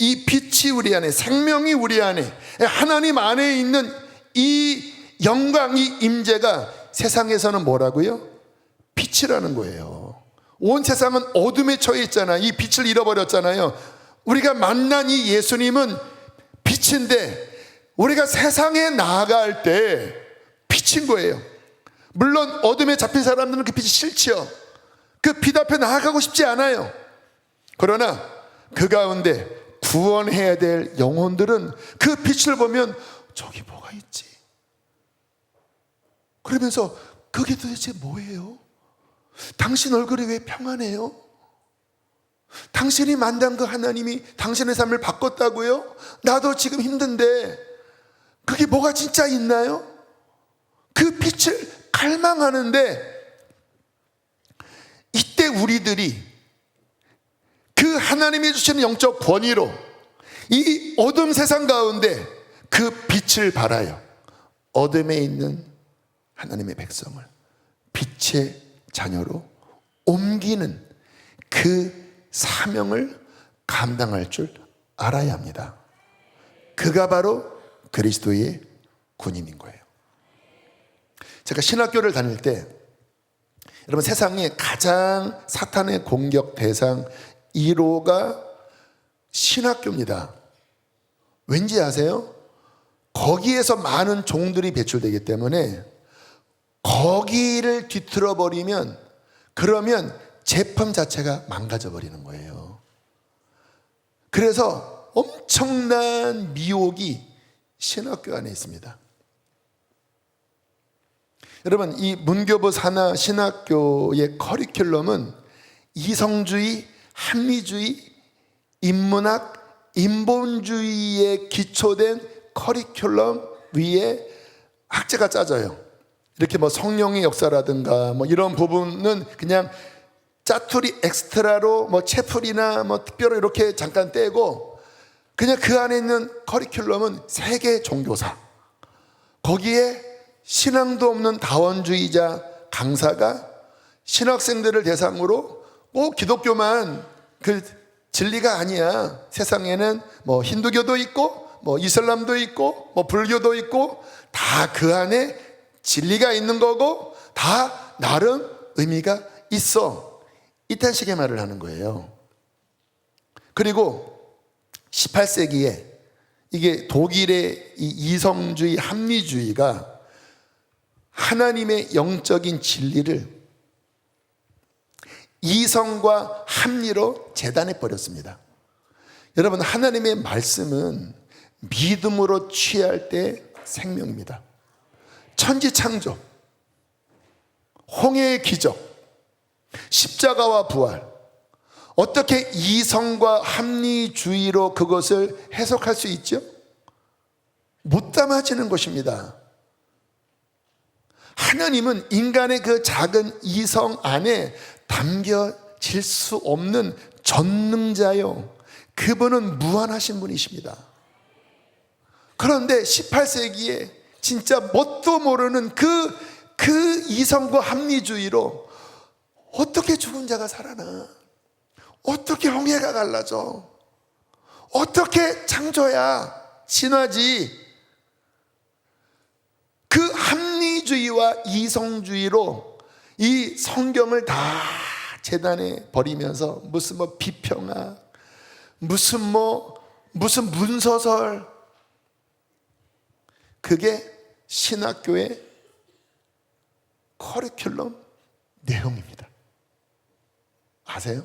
이 빛이 우리 안에, 생명이 우리 안에, 하나님 안에 있는 이 영광, 이 임재가 세상에서는 뭐라고요? 빛이라는 거예요. 온 세상은 어둠에 처해 있잖아요. 이 빛을 잃어버렸잖아요. 우리가 만난 이 예수님은 빛인데 우리가 세상에 나아갈 때 빛인 거예요. 물론 어둠에 잡힌 사람들은 그 빛이 싫지요. 그 빛 앞에 나아가고 싶지 않아요. 그러나 그 가운데 구원해야 될 영혼들은 그 빛을 보면 저기 뭐가 있지? 그러면서 그게 도대체 뭐예요? 당신 얼굴이 왜 평안해요? 당신이 만난 그 하나님이 당신의 삶을 바꿨다고요? 나도 지금 힘든데 그게 뭐가 진짜 있나요? 그 빛을 갈망하는데, 이때 우리들이 그 하나님이 주시는 영적 권위로 이 어둠 세상 가운데 그 빛을 발하여 어둠에 있는 하나님의 백성을 빛의 자녀로 옮기는 그 사명을 감당할 줄 알아야 합니다. 그가 바로 그리스도의 군인인 거예요. 제가 신학교를 다닐 때, 여러분 세상에 가장 사탄의 공격 대상 1호가 신학교입니다. 왠지 아세요? 거기에서 많은 종들이 배출되기 때문에 거기를 뒤틀어 버리면, 그러면 제품 자체가 망가져 버리는 거예요. 그래서 엄청난 미혹이 신학교 안에 있습니다. 여러분, 이 문교부 산하 신학교의 커리큘럼은 이성주의, 합리주의, 인문학, 인본주의에 기초된 커리큘럼 위에 학제가 짜져요. 이렇게 뭐 성령의 역사라든가 뭐 이런 부분은 그냥 짜투리 엑스트라로 뭐 채플이나 뭐 특별히 이렇게 잠깐 떼고, 그냥 그 안에 있는 커리큘럼은 세계 종교사, 거기에 신앙도 없는 다원주의자 강사가 신학생들을 대상으로 꼭 기독교만 그 진리가 아니야, 세상에는 뭐 힌두교도 있고 뭐 이슬람도 있고 뭐 불교도 있고 다 그 안에 진리가 있는 거고 다 나름 의미가 있어, 이딴 식의 말을 하는 거예요. 그리고 18세기에 이게 독일의 이 이성주의 합리주의가 하나님의 영적인 진리를 이성과 합리로 재단해 버렸습니다. 여러분, 하나님의 말씀은 믿음으로 취할 때 생명입니다. 천지창조, 홍해의 기적, 십자가와 부활, 어떻게 이성과 합리주의로 그것을 해석할 수 있죠? 못 담아지는 것입니다. 하나님은 인간의 그 작은 이성 안에 담겨질 수 없는 전능자요, 그분은 무한하신 분이십니다. 그런데 18세기에 진짜 뭣도 모르는 그 이성과 합리주의로 어떻게 죽은 자가 살아나? 어떻게 홍해가 갈라져? 어떻게 창조야 신화지? 그 합리주의와 이성주의로 이 성경을 다 재단해 버리면서 무슨 뭐 비평학, 무슨 문서설, 그게 신학교의 커리큘럼 내용입니다. 아세요?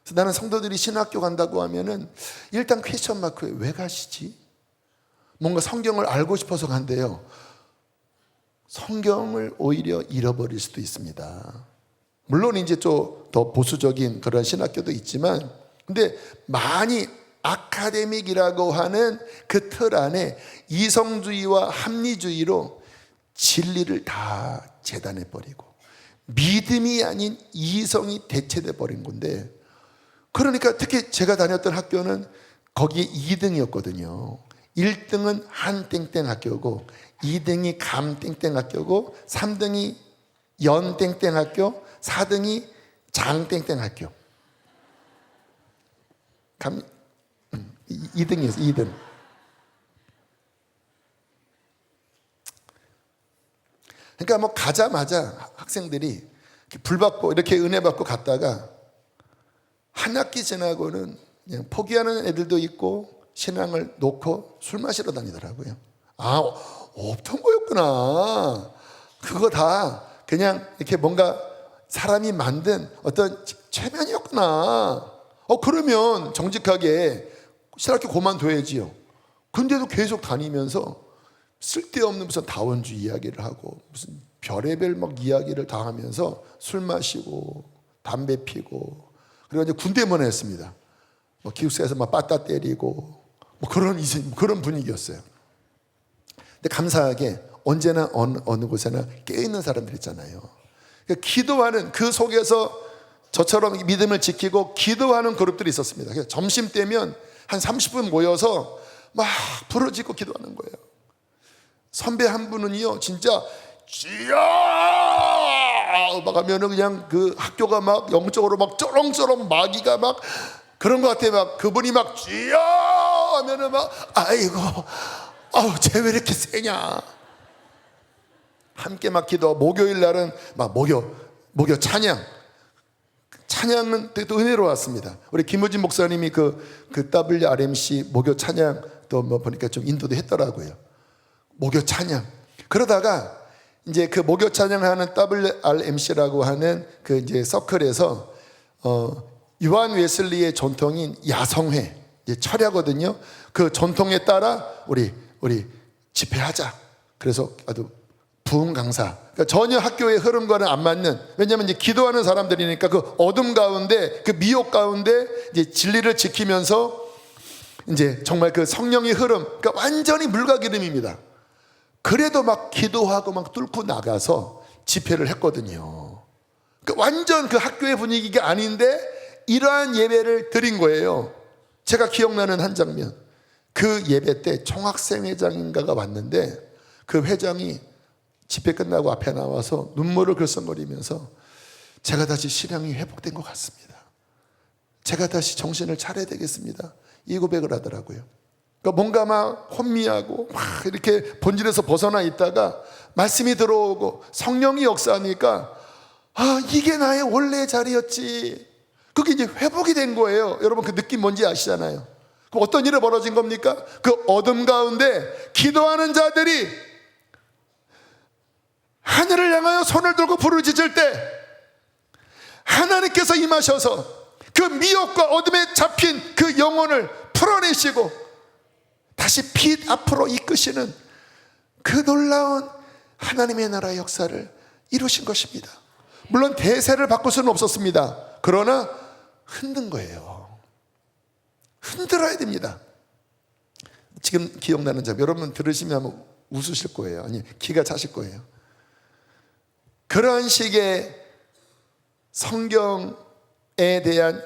그래서 나는 성도들이 신학교 간다고 하면은 일단 퀘스천 마크에 왜 가시지? 뭔가 성경을 알고 싶어서 간대요. 성경을 오히려 잃어버릴 수도 있습니다. 물론 이제 좀 더 보수적인 그런 신학교도 있지만, 근데 많이 아카데믹이라고 하는 그 틀 안에 이성주의와 합리주의로 진리를 다 재단해 버리고 믿음이 아닌 이성이 대체돼 버린 건데, 그러니까 특히 제가 다녔던 학교는 거기에 2등이었거든요. 1등은 한 땡땡 학교고, 2등이 감 땡땡 학교고, 3등이 연 땡땡 학교, 4등이 장 땡땡 학교. 2등이었어요. 2등. 그러니까 뭐 가자마자 학생들이 불 받고 이렇게 은혜 받고 갔다가 한 학기 지나고는 그냥 포기하는 애들도 있고 신앙을 놓고 술 마시러 다니더라고요. 아, 없던 거였구나. 그거 다 그냥 이렇게 뭔가 사람이 만든 어떤 최면이었구나. 그러면 정직하게 신학교 그만둬야지요. 근데도 계속 다니면서 쓸데없는 무슨 다원주의 이야기를 하고 무슨 별의별 막 이야기를 다 하면서 술 마시고 담배 피고, 그리고 이제 군대만 했습니다. 뭐 기숙사에서 막 빠따 때리고 뭐 그런 분위기였어요. 근데 감사하게 언제나 어느 곳에나 깨어있는 사람들 있잖아요. 그러니까 기도하는, 그 속에서 저처럼 믿음을 지키고 기도하는 그룹들이 있었습니다. 그래서 점심 때면 한 30분 모여서 막 부르짖고 기도하는 거예요. 선배 한 분은요, 진짜 쥐야 막 하면은 그냥 그 학교가 막 영적으로 막 쩌렁쩌렁 마귀가 막 그런 것 같아. 막 그분이 막 쥐야 하면은 막 아이고, 아우 쟤 왜 이렇게 세냐. 함께 막 기도. 목요일 날은 막 목요 찬양은 또 은혜로 왔습니다. 우리 김우진 목사님이 그 WRMC 목요 찬양 또 뭐 보니까 좀 인도도 했더라고요. 목요 찬양. 그러다가 이제 그 목요 찬양하는 WRMC라고 하는 그 이제 서클에서 요한 웨슬리의 전통인 야성회 이제 철야거든요. 그 전통에 따라 우리 집회하자. 그래서 아주 부흥 강사, 그러니까 전혀 학교의 흐름과는 안 맞는, 왜냐하면 이제 기도하는 사람들이니까 그 어둠 가운데, 그 미혹 가운데 이제 진리를 지키면서 이제 정말 그 성령의 흐름, 그러니까 완전히 물과 기름입니다. 그래도 막 기도하고 막 뚫고 나가서 집회를 했거든요. 그러니까 완전 그 학교의 분위기가 아닌데 이러한 예배를 드린 거예요. 제가 기억나는 한 장면, 그 예배 때 총학생회장인가가 왔는데 그 회장이 집회 끝나고 앞에 나와서 눈물을 글썽거리면서 제가 다시 신앙이 회복된 것 같습니다. 제가 다시 정신을 차려야 되겠습니다. 이 고백을 하더라고요. 그러니까 뭔가 막 혼미하고 막 이렇게 본질에서 벗어나 있다가 말씀이 들어오고 성령이 역사하니까 아, 이게 나의 원래 자리였지. 그게 이제 회복이 된 거예요. 여러분 그 느낌 뭔지 아시잖아요. 그럼 어떤 일이 벌어진 겁니까? 그 어둠 가운데 기도하는 자들이 하늘을 향하여 손을 들고 부르짖을 때 하나님께서 임하셔서 그 미혹과 어둠에 잡힌 그 영혼을 풀어내시고 다시 빛 앞으로 이끄시는 그 놀라운 하나님의 나라의 역사를 이루신 것입니다. 물론 대세를 바꿀 수는 없었습니다. 그러나 흔든 거예요. 흔들어야 됩니다. 지금 기억나는 점, 여러분 들으시면 아마 웃으실 거예요. 아니, 기가 차실 거예요. 그런 식의 성경에 대한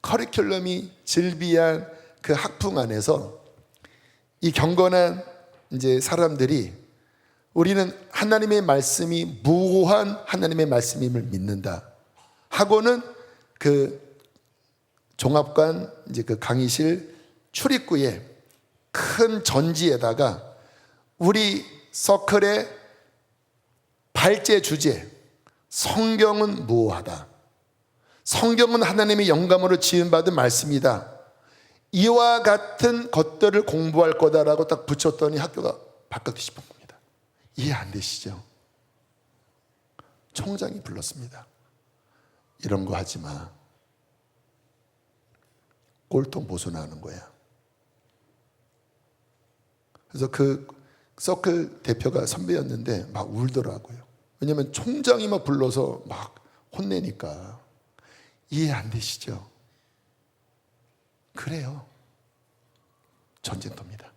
커리큘럼이 즐비한 그 학풍 안에서 이 경건한 이제 사람들이 우리는 하나님의 말씀이 무고한 하나님의 말씀임을 믿는다 하고는 그 종합관 이제 그 강의실 출입구에 큰 전지에다가 우리 서클의 발제 주제, 성경은 무오하다, 성경은 하나님의 영감으로 지음받은 말씀이다, 이와 같은 것들을 공부할 거다라고 딱 붙였더니 학교가 바뀌고 싶은 겁니다. 이해 안 되시죠? 총장이 불렀습니다. 이런 거 하지 마. 꼴통 보수 나는 거야. 그래서 그 서클 대표가 선배였는데 막 울더라고요. 왜냐하면 총장이 막 불러서 막 혼내니까. 이해 안 되시죠? 그래요. 전쟁터입니다.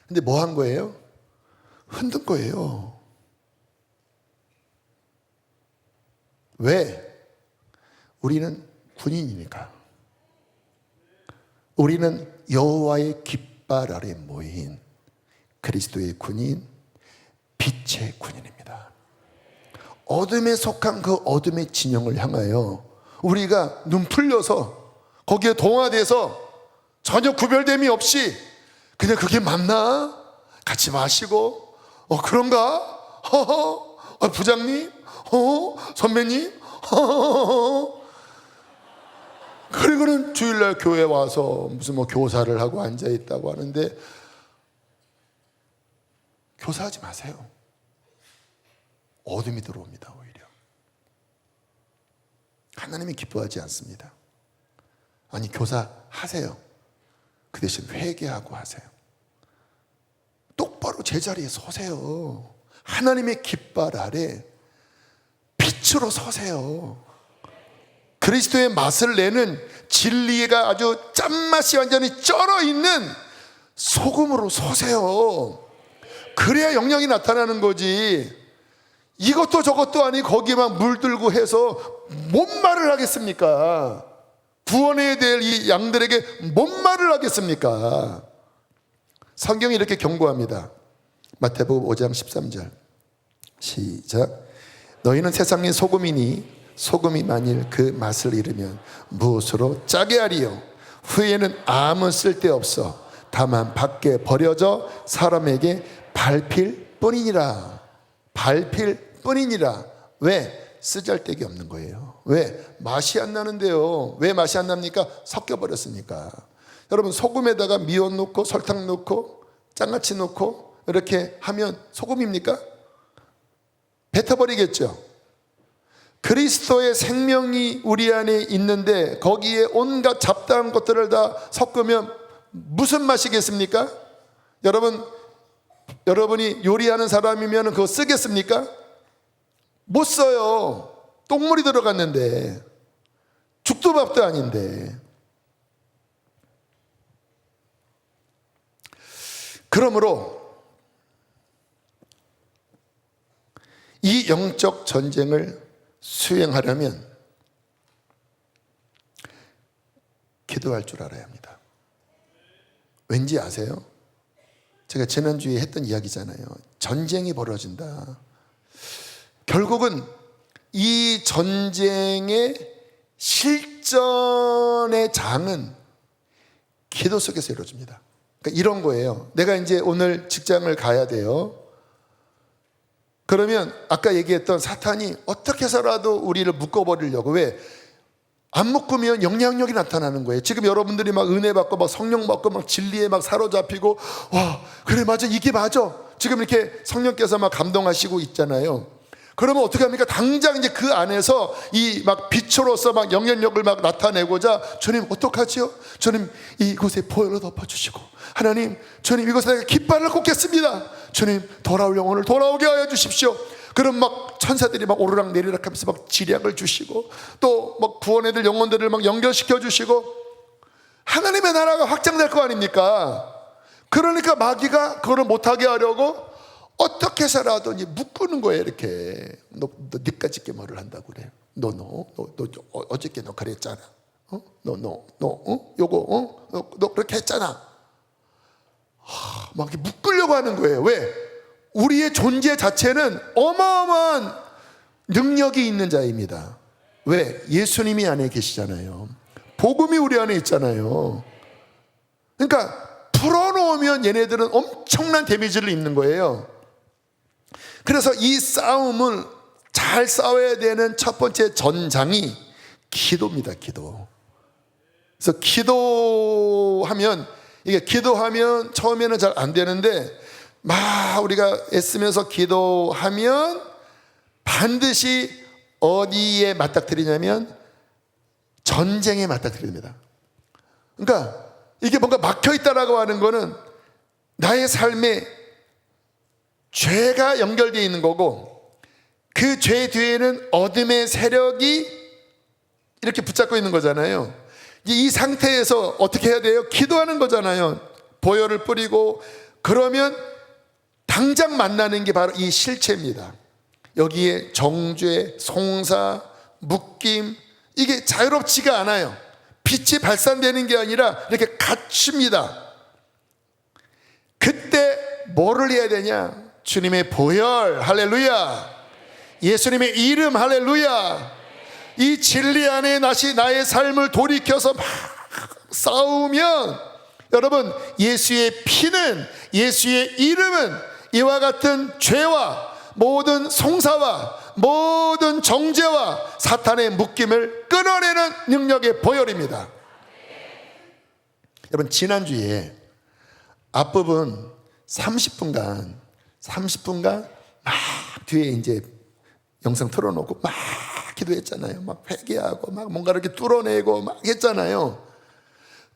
근데 뭐 한 거예요? 흔든 거예요. 왜? 우리는 군인이니까. 우리는 여호와의 깃발 아래 모인 그리스도의 군인, 빛의 군인입니다. 어둠에 속한 그 어둠의 진영을 향하여 우리가 눈 풀려서 거기에 동화돼서 전혀 구별됨이 없이 그냥 그게 맞나? 같이 마시고 그런가? 허허, 부장님? 허허, 선배님? 허허. 그리고는 주일날 교회 와서 무슨 뭐 교사를 하고 앉아있다고 하는데 교사하지 마세요. 어둠이 들어옵니다. 오히려 하나님이 기뻐하지 않습니다. 아니, 교사하세요. 그 대신 회개하고 하세요. 똑바로 제자리에 서세요. 하나님의 깃발 아래 빛으로 서세요. 그리스도의 맛을 내는 진리가 아주 짠맛이 완전히 쩔어있는 소금으로 서세요. 그래야 영향이 나타나는 거지. 이것도 저것도 아니 거기만 물들고 해서 뭔 말을 하겠습니까? 구원해야 될 이 양들에게 뭔 말을 하겠습니까? 성경이 이렇게 경고합니다. 마태복음 5장 13절 시작. 너희는 세상의 소금이니 소금이 만일 그 맛을 잃으면 무엇으로 짜게 하리요? 후에는 아무 쓸데없어 다만 밖에 버려져 사람에게 밟힐 뿐이니라. 밟힐 뿐이니라. 왜? 쓰잘데기 없는 거예요. 왜? 맛이 안 나는데요. 왜 맛이 안 납니까? 섞여버렸으니까. 여러분, 소금에다가 미원 넣고 설탕 넣고 장아찌 넣고 이렇게 하면 소금입니까? 뱉어버리겠죠. 그리스도의 생명이 우리 안에 있는데 거기에 온갖 잡다한 것들을 다 섞으면 무슨 맛이겠습니까? 여러분, 여러분이 요리하는 사람이면 그거 쓰겠습니까? 못 써요. 똥물이 들어갔는데, 죽도 밥도 아닌데. 그러므로 이 영적 전쟁을 수행하려면 기도할 줄 알아야 합니다. 왠지 아세요? 제가 지난주에 했던 이야기잖아요. 전쟁이 벌어진다. 결국은 이 전쟁의 실전의 장은 기도 속에서 이루어집니다. 그러니까 이런 거예요. 내가 이제 오늘 직장을 가야 돼요. 그러면 아까 얘기했던 사탄이 어떻게 해서라도 우리를 묶어버리려고, 왜? 안 묶으면 영향력이 나타나는 거예요. 지금 여러분들이 막 은혜 받고 막 성령 받고 막 진리에 막 사로잡히고, 와, 그래, 맞아, 이게 맞아. 지금 이렇게 성령께서 막 감동하시고 있잖아요. 그러면 어떻게 합니까? 당장 이제 그 안에서 이 막 빛으로서 막 영향력을 막 나타내고자, 주님 어떡하지요? 주님 이곳에 보혈로 덮어주시고, 하나님 주님 이곳에 내가 깃발을 꽂겠습니다. 주님 돌아올 영혼을 돌아오게 하여 주십시오. 그럼 막 천사들이 막 오르락 내리락 하면서 막 지략을 주시고, 또 막 구원해야 될 영혼들을 막 연결시켜 주시고, 하나님의 나라가 확장될 거 아닙니까? 그러니까 마귀가 그거를 못하게 하려고 어떻게 해서라도 이제 묶는 거예요. 이렇게 너 니까지 게 뭐를 한다고 그래요. 너 어저께 너 그랬잖아. 요거 너 그렇게 했잖아. 막 이렇게 묶으려고 하는 거예요. 왜? 우리의 존재 자체는 어마어마한 능력이 있는 자입니다. 왜? 예수님이 안에 계시잖아요. 복음이 우리 안에 있잖아요. 그러니까 풀어놓으면 얘네들은 엄청난 데미지를 입는 거예요. 그래서 이 싸움을 잘 싸워야 되는 첫 번째 전장이 기도입니다. 기도. 그래서 기도하면 처음에는 잘 안 되는데, 막 우리가 애쓰면서 기도하면 반드시 어디에 맞닥뜨리냐면 전쟁에 맞닥뜨립니다. 그러니까 이게 뭔가 막혀있다라고 하는 거는 나의 삶에 죄가 연결되어 있는 거고, 그 죄 뒤에는 어둠의 세력이 이렇게 붙잡고 있는 거잖아요. 이 상태에서 어떻게 해야 돼요? 기도하는 거잖아요. 보혈을 뿌리고. 그러면 당장 만나는 게 바로 이 실체입니다. 여기에 정죄, 송사, 묶임, 이게 자유롭지가 않아요. 빛이 발산되는 게 아니라 이렇게 갇힙니다. 그때 뭐를 해야 되냐? 주님의 보혈, 할렐루야. 예수님의 이름, 할렐루야. 이 진리 안에 다시 나의 삶을 돌이켜서 막 싸우면, 여러분, 예수의 피는, 예수의 이름은 이와 같은 죄와 모든 송사와 모든 정죄와 사탄의 묶임을 끊어내는 능력의 보혈입니다. 여러분, 지난주에 앞부분 30분간 막 뒤에 이제 영상 틀어놓고 막 기도했잖아요. 막 회개하고 막 뭔가 이렇게 뚫어내고 막 했잖아요.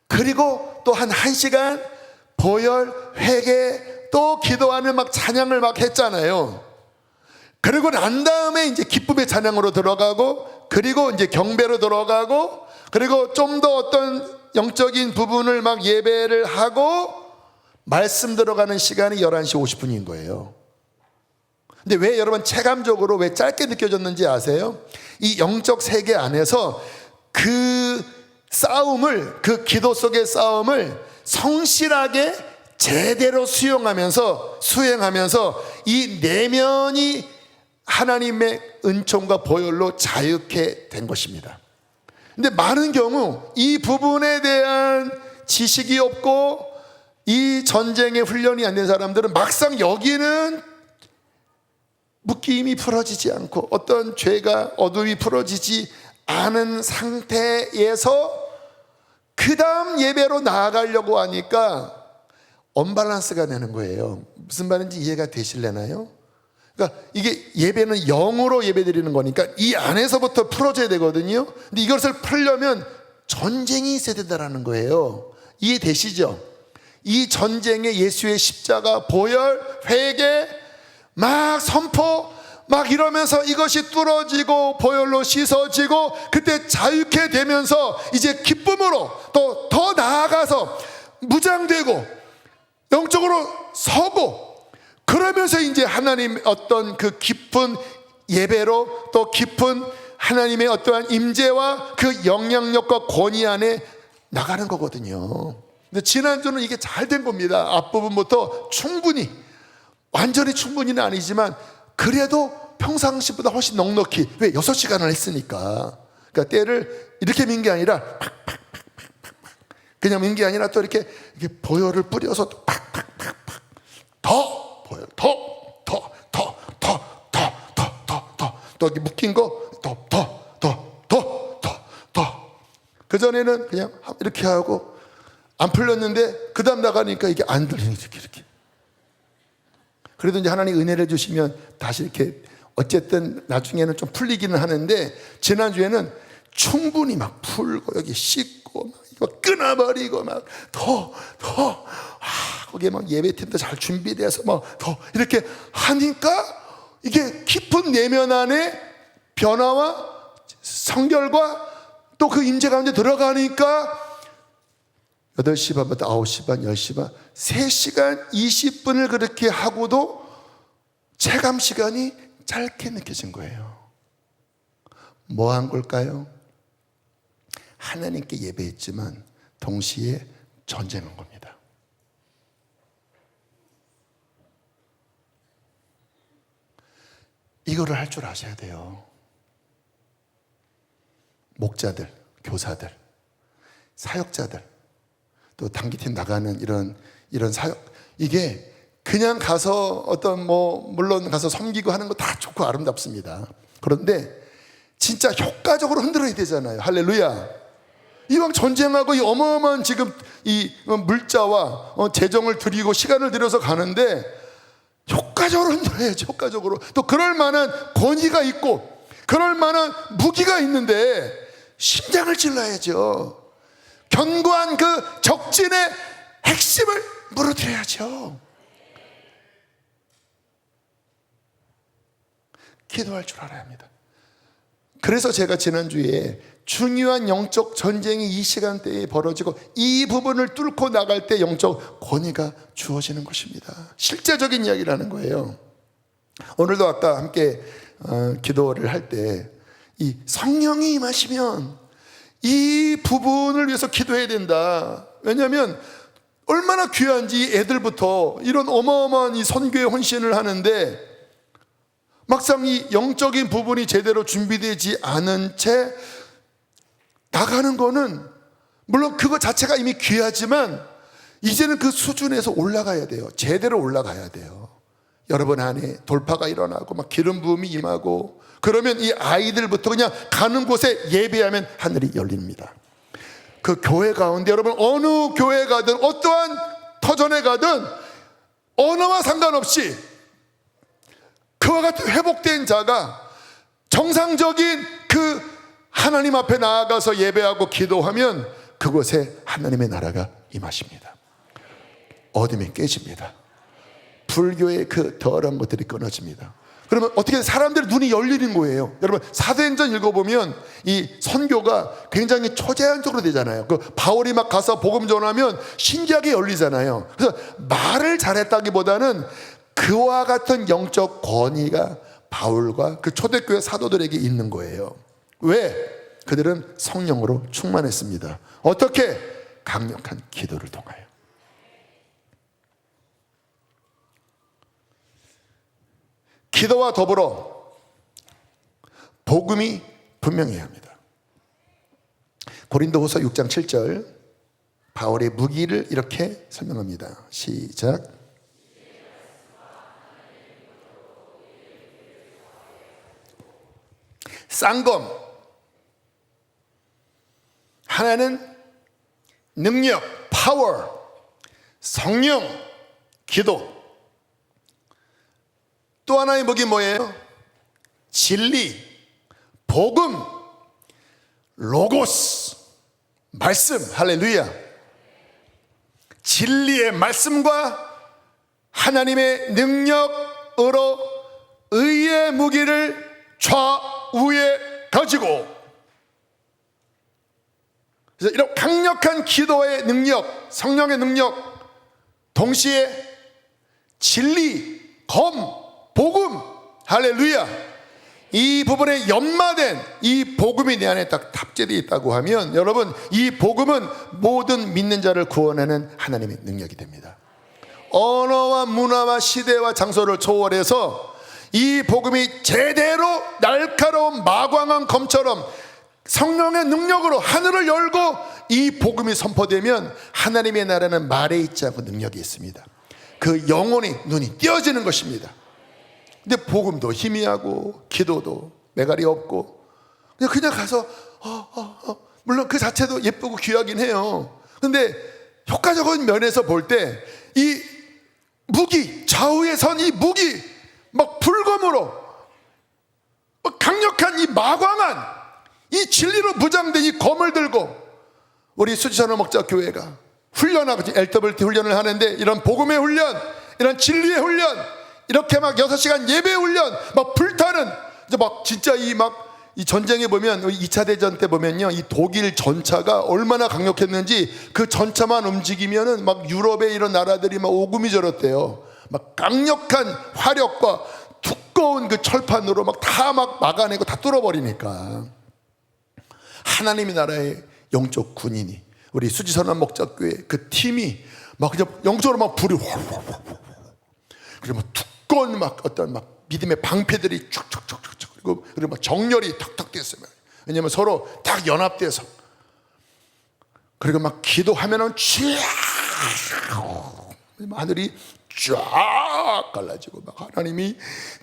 그리고 또 한 1시간 보혈, 회개, 또 기도하는 막 찬양을 막 했잖아요. 그리고 난 다음에 이제 기쁨의 찬양으로 들어가고, 그리고 이제 경배로 들어가고, 그리고 좀 더 어떤 영적인 부분을 막 예배를 하고 말씀 들어가는 시간이 11시 50분인 거예요. 근데 왜 여러분 체감적으로 왜 짧게 느껴졌는지 아세요? 이 영적 세계 안에서 그 싸움을, 그 기도 속의 싸움을 성실하게 제대로 수행하면서 이 내면이 하나님의 은총과 보혈로 자유케 된 것입니다. 근데 많은 경우 이 부분에 대한 지식이 없고 이 전쟁의 훈련이 안 된 사람들은 막상 여기는 묶임이 풀어지지 않고 어떤 죄가 어둠이 풀어지지 않은 상태에서 그 다음 예배로 나아가려고 하니까 언밸런스가 되는 거예요. 무슨 말인지 이해가 되실래나요? 그러니까 이게 예배는 영으로 예배드리는 거니까 이 안에서부터 풀어져야 되거든요. 근데 이것을 풀려면 전쟁이 있어야 된다는 거예요. 이해되시죠? 이 전쟁에 예수의 십자가, 보혈, 회개, 막 선포, 막 이러면서 이것이 뚫어지고 보혈로 씻어지고 그때 자유케 되면서 이제 기쁨으로 또 더 나아가서 무장되고 영적으로 서고, 그러면서 이제 하나님 어떤 그 깊은 예배로 또 깊은 하나님의 어떠한 임재와 그 영향력과 권위 안에 나가는 거거든요. 근데 지난주는 이게 잘 된 겁니다. 앞부분부터 충분히, 완전히 충분히는 아니지만 그래도 평상시보다 훨씬 넉넉히. 왜? 6시간을 했으니까. 그러니까 때를 이렇게 민 게 아니라 팍팍팍팍팍, 그냥 민 게 아니라 또 이렇게 보혈을 뿌려서 또 팍팍팍팍, 더 보혈, 또 이렇게 묶인 거 더. 그전에는 그냥 이렇게 하고 안 풀렸는데 그 다음 나가니까 이게 안 들리는, 이렇게. 그래도 이제 하나님 은혜를 주시면 다시 이렇게 어쨌든 나중에는 좀 풀리기는 하는데, 지난주에는 충분히 막 풀고 여기 씻고 막 이거 끊어버리고 막 거기에 막 예배팀도 잘 준비돼서 막 더 이렇게 하니까 이게 깊은 내면 안에 변화와 성결과 또 그 임재 가운데 들어가니까 8시 반부터 9시 반, 10시 반, 3시간 20분을 그렇게 하고도 체감 시간이 짧게 느껴진 거예요. 뭐 한 걸까요? 하나님께 예배했지만 동시에 전쟁한 겁니다. 이거를 할 줄 아셔야 돼요. 목자들, 교사들, 사역자들, 또 단기팀 나가는 이런 사역, 이게 그냥 가서 어떤 물론 가서 섬기고 하는 거 다 좋고 아름답습니다. 그런데 진짜 효과적으로 흔들어야 되잖아요. 할렐루야. 이왕 전쟁하고 이 어마어마한 지금 이 물자와 재정을 들이고 시간을 들여서 가는데 효과적으로 흔들어야죠. 효과적으로. 또 그럴 만한 권위가 있고 그럴 만한 무기가 있는데 심장을 찔러야죠. 견고한 그 적진의 핵심을 무너뜨려야죠. 기도할 줄 알아야 합니다. 그래서 제가 지난주에 중요한 영적 전쟁이 이 시간대에 벌어지고 이 부분을 뚫고 나갈 때 영적 권위가 주어지는 것입니다. 실제적인 이야기라는 거예요. 오늘도 아까 함께 기도를 할 때 이 성령이 임하시면 이 부분을 위해서 기도해야 된다. 왜냐하면 얼마나 귀한지 애들부터 이런 어마어마한 이 선교의 헌신을 하는데 막상 이 영적인 부분이 제대로 준비되지 않은 채 나가는 거는 물론 그거 자체가 이미 귀하지만 이제는 그 수준에서 올라가야 돼요. 제대로 올라가야 돼요. 여러분 안에 돌파가 일어나고 막 기름 부음이 임하고 그러면 이 아이들부터 그냥 가는 곳에 예배하면 하늘이 열립니다. 그 교회 가운데 여러분 어느 교회 가든 어떠한 터전에 가든 언어와 상관없이 그와 같은 회복된 자가 정상적인 그 하나님 앞에 나아가서 예배하고 기도하면 그곳에 하나님의 나라가 임하십니다. 어둠이 깨집니다. 불교의 그 더러운 것들이 끊어집니다. 그러면 어떻게 사람들의 눈이 열리는 거예요. 여러분 사도행전 읽어보면 이 선교가 굉장히 초제한적으로 되잖아요. 그 바울이 막 가서 복음 전하면 신기하게 열리잖아요. 그래서 말을 잘했다기보다는 그와 같은 영적 권위가 바울과 그 초대교회 사도들에게 있는 거예요. 왜? 그들은 성령으로 충만했습니다. 어떻게? 강력한 기도를 통하여. 기도와 더불어 복음이 분명해야 합니다. 고린도후서 6장 7절 바울의 무기를 이렇게 설명합니다. 시작. 쌍검. 하나는 능력, 파워, 성령, 기도. 또 하나의 무기 뭐예요? 진리, 복음, 로고스, 말씀. 할렐루야. 진리의 말씀과 하나님의 능력으로 의의 무기를 좌우에 가지고, 그래서 이런 강력한 기도의 능력, 성령의 능력, 동시에 진리, 검, 복음, 할렐루야, 이 부분에 연마된 이 복음이 내 안에 딱 탑재되어 있다고 하면, 여러분, 이 복음은 모든 믿는 자를 구원하는 하나님의 능력이 됩니다. 언어와 문화와 시대와 장소를 초월해서 이 복음이 제대로 날카로운 마광한 검처럼 성령의 능력으로 하늘을 열고 이 복음이 선포되면 하나님의 나라는 말에 있지 않고 능력이 있습니다. 그 영혼이 눈이 띄어지는 것입니다. 근데 복음도 희미하고 기도도 매갈이 없고 그냥 가서 물론 그 자체도 예쁘고 귀하긴 해요. 근데 효과적인 면에서 볼 때 이 무기, 좌우에 선 이 무기, 막 불검으로 막 강력한 이 마광한 이 진리로 무장된 이 검을 들고 우리 수지선언 목자 교회가 훈련하고 LWT 훈련을 하는데, 이런 복음의 훈련, 이런 진리의 훈련, 이렇게 막 6시간 예배 훈련, 막 불타는, 이제 막 진짜 이 전쟁에 보면 2차 대전 때 보면요, 이 독일 전차가 얼마나 강력했는지 그 전차만 움직이면은 막 유럽의 이런 나라들이 막 오금이 저렸대요. 막 강력한 화력과 두꺼운 그 철판으로 막 다 막 막아내고 다 뚫어버리니까 하나님의 나라의 영적 군인이 우리 수지선언 목자교회 그 팀이 막 그냥 영적으로 막 불이 활활활, 그리고 막 두꺼운 막 어떤 막 믿음의 방패들이 쭉쭉쭉쭉, 그리고 막 정렬이 탁탁 됐어요. 왜냐면 서로 딱 연합돼서, 그리고 막 기도하면은 쫙 하늘이 쫙 갈라지고 막 하나님이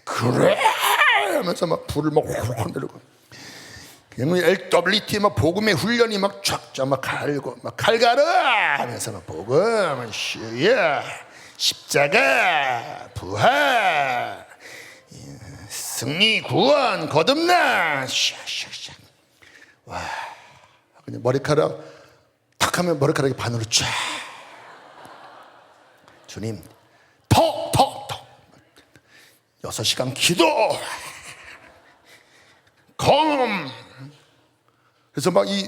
그래 하면서 막 불을 막 확 내리고, LWT 막 복음의 훈련이 막 쫙쫙 막 갈고 막 칼가라 하면서 막 복음, 주여, 십자가, 부활, 승리, 구원, 거듭나, 샤샤샤. 와, 그냥 머리카락 탁 하면 머리카락이 반으로 쫙. 주님, 더 6시간 기도, 검. 그래서 막 이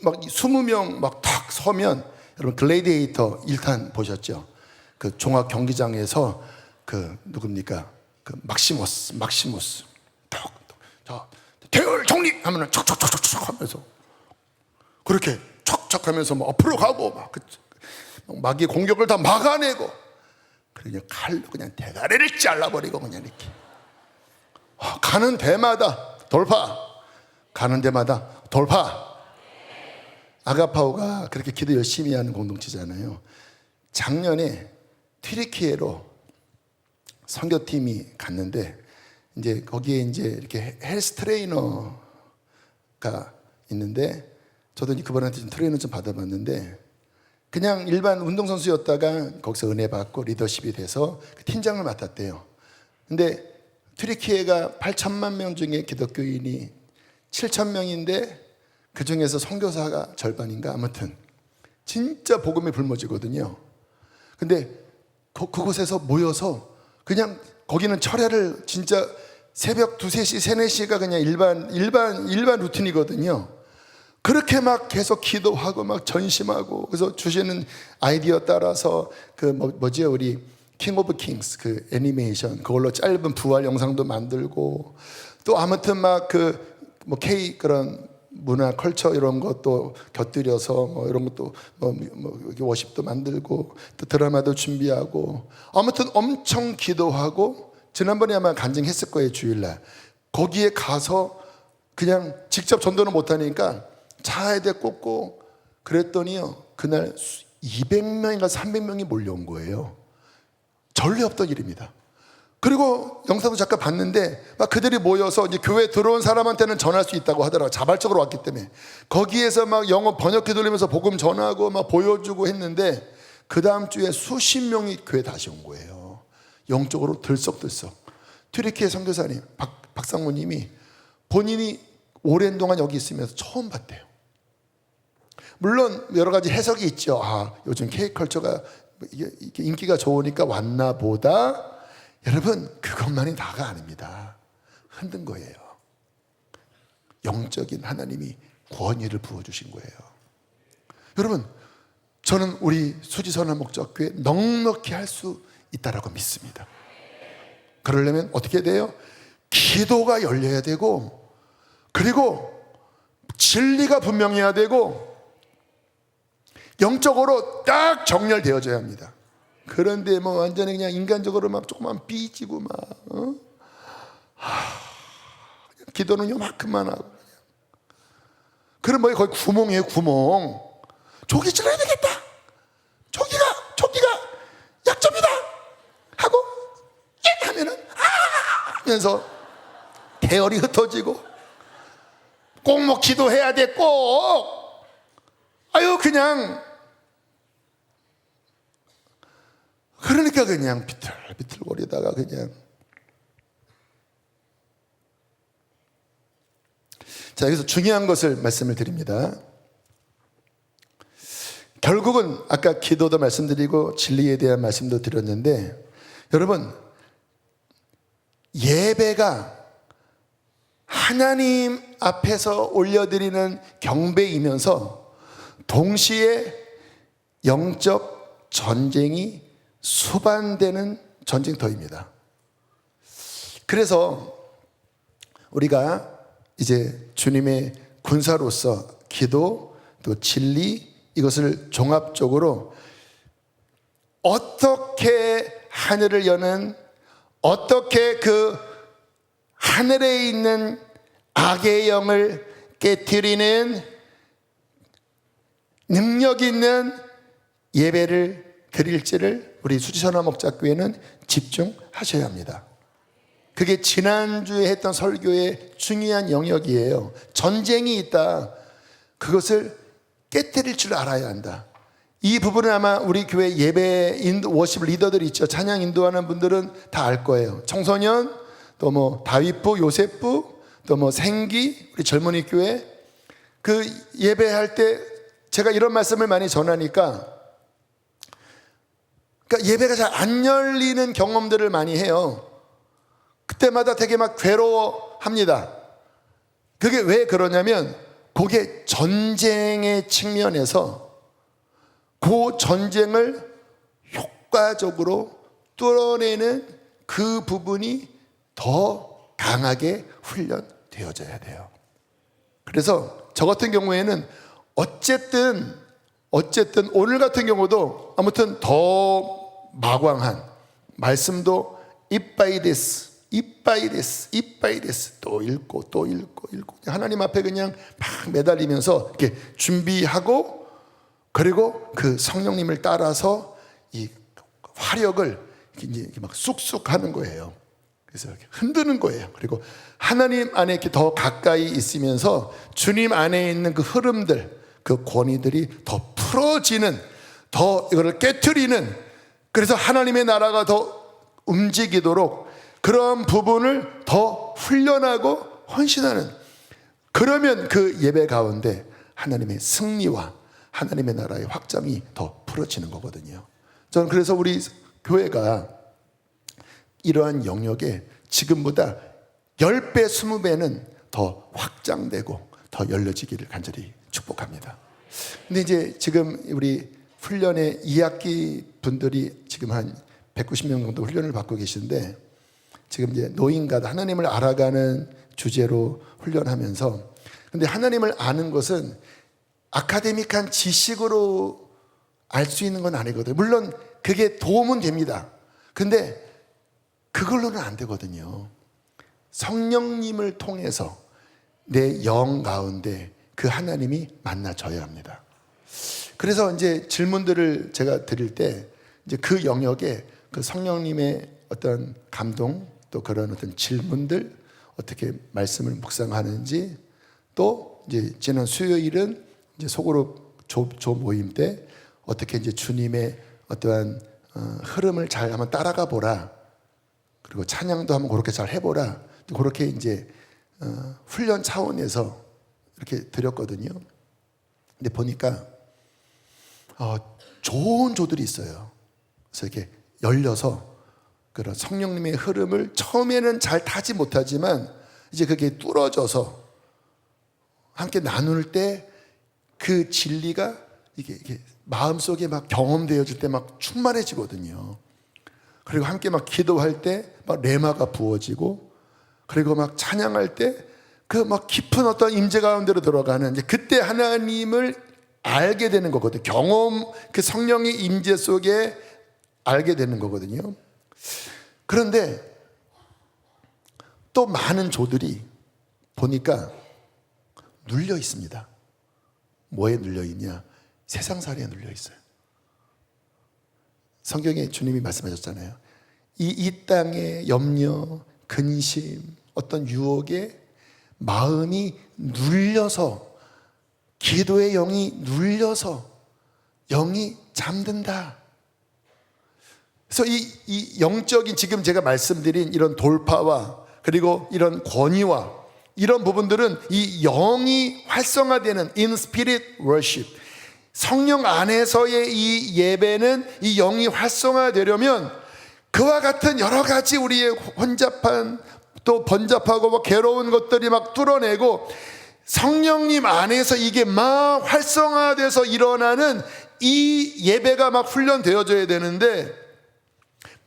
20명 막 탁 서면, 여러분 글래디에이터 1탄 보셨죠? 그 종합 경기장에서 그 누굽니까? 그 막시무스 자 대열 정리 하면은 척척척척 하면서 그렇게 척척 하면서 막 앞으로 가고 막 마귀의 공격을 다 막아내고, 그냥 칼로 그냥 대가리를 잘라버리고 그냥 이렇게 가는 데마다 돌파, 가는 데마다 돌파. 아가파오가 그렇게 기도 열심히 하는 공동체잖아요. 작년에 튀르키예로 선교팀이 갔는데, 이제 거기에 이제 이렇게 헬스 트레이너가 있는데, 저도 이제 그분한테 좀 트레이너 좀 받아봤는데, 그냥 일반 운동선수였다가 거기서 은혜 받고 리더십이 돼서 팀장을 맡았대요. 근데 튀르키예가 8천만 명 중에 기독교인이 7천 명인데 그 중에서 선교사가 절반인가, 아무튼 진짜 복음이 불모지거든요. 근데 그곳에서 모여서 그냥 거기는 철야를 진짜 새벽 2, 3시, 3, 4시가 그냥 일반 루틴이거든요. 그렇게 막 계속 기도하고 막 전심하고, 그래서 주시는 아이디어 따라서 그 뭐지요, 우리 킹 오브 킹스 그 애니메이션 그걸로 짧은 부활 영상도 만들고, 또 아무튼 막 그 뭐 K 그런 문화 컬처 이런 것도 곁들여서 뭐 이런 것도 뭐 워십도 만들고 또 드라마도 준비하고, 아무튼 엄청 기도하고, 지난번에 아마 간증했을 거예요, 주일날. 거기에 가서 그냥 직접 전도는 못하니까 차에다 꽂고 그랬더니요, 그날 200명인가 300명이 몰려온 거예요. 전례 없던 일입니다. 그리고 영상도 잠깐 봤는데 막 그들이 모여서 이제 교회 들어온 사람한테는 전할 수 있다고 하더라고요. 자발적으로 왔기 때문에. 거기에서 막 영어 번역기 돌리면서 복음 전하고 막 보여주고 했는데, 그 다음 주에 수십 명이 교회 다시 온 거예요. 영적으로 들썩들썩. 튀르키예 선교사님 박상무님이 본인이 오랜 동안 여기 있으면서 처음 봤대요. 물론 여러 가지 해석이 있죠. 요즘 K컬처가 이게 인기가 좋으니까 왔나 보다. 여러분, 그것만이 다가 아닙니다. 흔든 거예요. 영적인 하나님이 권위를 부어주신 거예요. 여러분, 저는 우리 수지선한 목적교회 넉넉히 할 수 있다라고 믿습니다. 그러려면 어떻게 돼요? 기도가 열려야 되고, 그리고 진리가 분명해야 되고, 영적으로 딱 정렬되어져야 합니다. 그런데 뭐 완전히 그냥 인간적으로 막 조금만 삐지고 기도는 요만큼만 하고, 그럼 뭐 거의 구멍이에요, 구멍. 조기 질러야 되겠다. 조기가 약점이다 하고 하면은 하면서 대열이 흩어지고, 꼭 뭐 기도해야 돼, 꼭. 그냥 그러니까 그냥 비틀비틀거리다가 그냥. 자, 여기서 중요한 것을 말씀을 드립니다. 결국은 아까 기도도 말씀드리고 진리에 대한 말씀도 드렸는데, 여러분, 예배가 하나님 앞에서 올려드리는 경배이면서 동시에 영적 전쟁이 수반되는 전쟁터입니다. 그래서 우리가 이제 주님의 군사로서 기도 또 진리, 이것을 종합적으로 어떻게 하늘을 여는, 어떻게 그 하늘에 있는 악의 영을 깨트리는 능력 있는 예배를 드릴지를 우리 수지선화 목자교회는 집중하셔야 합니다. 그게 지난주에 했던 설교의 중요한 영역이에요. 전쟁이 있다. 그것을 깨뜨릴 줄 알아야 한다. 이 부분은 아마 우리 교회 예배 워십 리더들이 있죠. 찬양 인도하는 분들은 다 알 거예요. 청소년, 또 뭐 다윗부, 요셉부, 또 뭐 생기, 우리 젊은이 교회, 그 예배할 때 제가 이런 말씀을 많이 전하니까, 그러니까 예배가 잘 안 열리는 경험들을 많이 해요. 그때마다 되게 막 괴로워합니다. 그게 왜 그러냐면, 그게 전쟁의 측면에서 그 전쟁을 효과적으로 뚫어내는 그 부분이 더 강하게 훈련되어져야 돼요. 그래서 저 같은 경우에는 어쨌든 오늘 같은 경우도 아무튼 더 마광한 말씀도 입바이데스 또 읽고 하나님 앞에 그냥 막 매달리면서 이렇게 준비하고, 그리고 그 성령님을 따라서 이 화력을 이렇게 막 쑥쑥 하는 거예요. 그래서 이렇게 흔드는 거예요. 그리고 하나님 안에 이렇게 더 가까이 있으면서 주님 안에 있는 그 흐름들, 그 권위들이 더 풀어지는, 더 이거를 깨트리는, 그래서 하나님의 나라가 더 움직이도록 그런 부분을 더 훈련하고 헌신하는, 그러면 그 예배 가운데 하나님의 승리와 하나님의 나라의 확장이 더 풀어지는 거거든요. 저는 그래서 우리 교회가 이러한 영역에 지금보다 10배, 20배는 더 확장되고 더 열려지기를 간절히 축복합니다. 근데 이제 지금 우리 훈련의 2학기 분들이 지금 한 190명 정도 훈련을 받고 계신데, 지금 이제 노인과 하나님을 알아가는 주제로 훈련하면서, 근데 하나님을 아는 것은 아카데믹한 지식으로 알 수 있는 건 아니거든요. 물론 그게 도움은 됩니다. 근데 그걸로는 안 되거든요. 성령님을 통해서 내 영 가운데 그 하나님이 만나져야 합니다. 그래서 이제 질문들을 제가 드릴 때 이제 그 영역에 그 성령님의 어떤 감동, 또 그런 어떤 질문들, 어떻게 말씀을 묵상하는지, 또 이제 지난 수요일은 이제 속으로 조 모임 때 어떻게 이제 주님의 어떠한 흐름을 잘 한번 따라가 보라. 그리고 찬양도 한번 그렇게 잘 해보라. 그렇게 이제 훈련 차원에서 이렇게 드렸거든요. 근데 보니까 좋은 조들이 있어요. 그래서 이렇게 열려서 그런 성령님의 흐름을 처음에는 잘 타지 못하지만 이제 그게 뚫어져서 함께 나눌 때 그 진리가 이게 마음속에 막 경험되어질 때 막 충만해지거든요. 그리고 함께 막 기도할 때 막 레마가 부어지고, 그리고 막 찬양할 때 그 막 깊은 어떤 임재 가운데로 들어가는, 이제 그때 하나님을 알게 되는 거거든요. 경험, 그 성령의 임재 속에 알게 되는 거거든요. 그런데 또 많은 조들이 보니까 눌려 있습니다. 뭐에 눌려 있냐? 세상살이에 눌려 있어요. 성경에 주님이 말씀하셨잖아요. 이 땅의 염려, 근심, 어떤 유혹에 마음이 눌려서, 기도의 영이 눌려서 영이 잠든다. 그래서 이 영적인, 지금 제가 말씀드린 이런 돌파와 그리고 이런 권위와 이런 부분들은 이 영이 활성화되는 in spirit worship, 성령 안에서의 이 예배는 이 영이 활성화되려면 그와 같은 여러 가지 우리의 혼잡한 또 번잡하고 뭐 괴로운 것들이 막 뚫어내고 성령님 안에서 이게 막 활성화돼서 일어나는 이 예배가 막 훈련되어져야 되는데,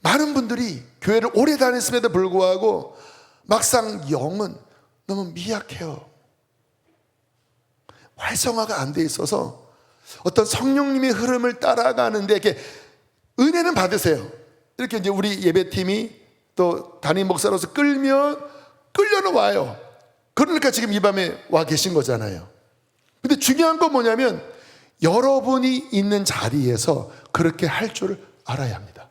많은 분들이 교회를 오래 다녔음에도 불구하고 막상 영은 너무 미약해요. 활성화가 안 돼 있어서 어떤 성령님의 흐름을 따라가는데, 이렇게 은혜는 받으세요. 이렇게 이제 우리 예배팀이 또 담임 목사로서 끌려는 와요. 그러니까 지금 이 밤에 와 계신 거잖아요. 근데 중요한 건 뭐냐면 여러분이 있는 자리에서 그렇게 할 줄을 알아야 합니다.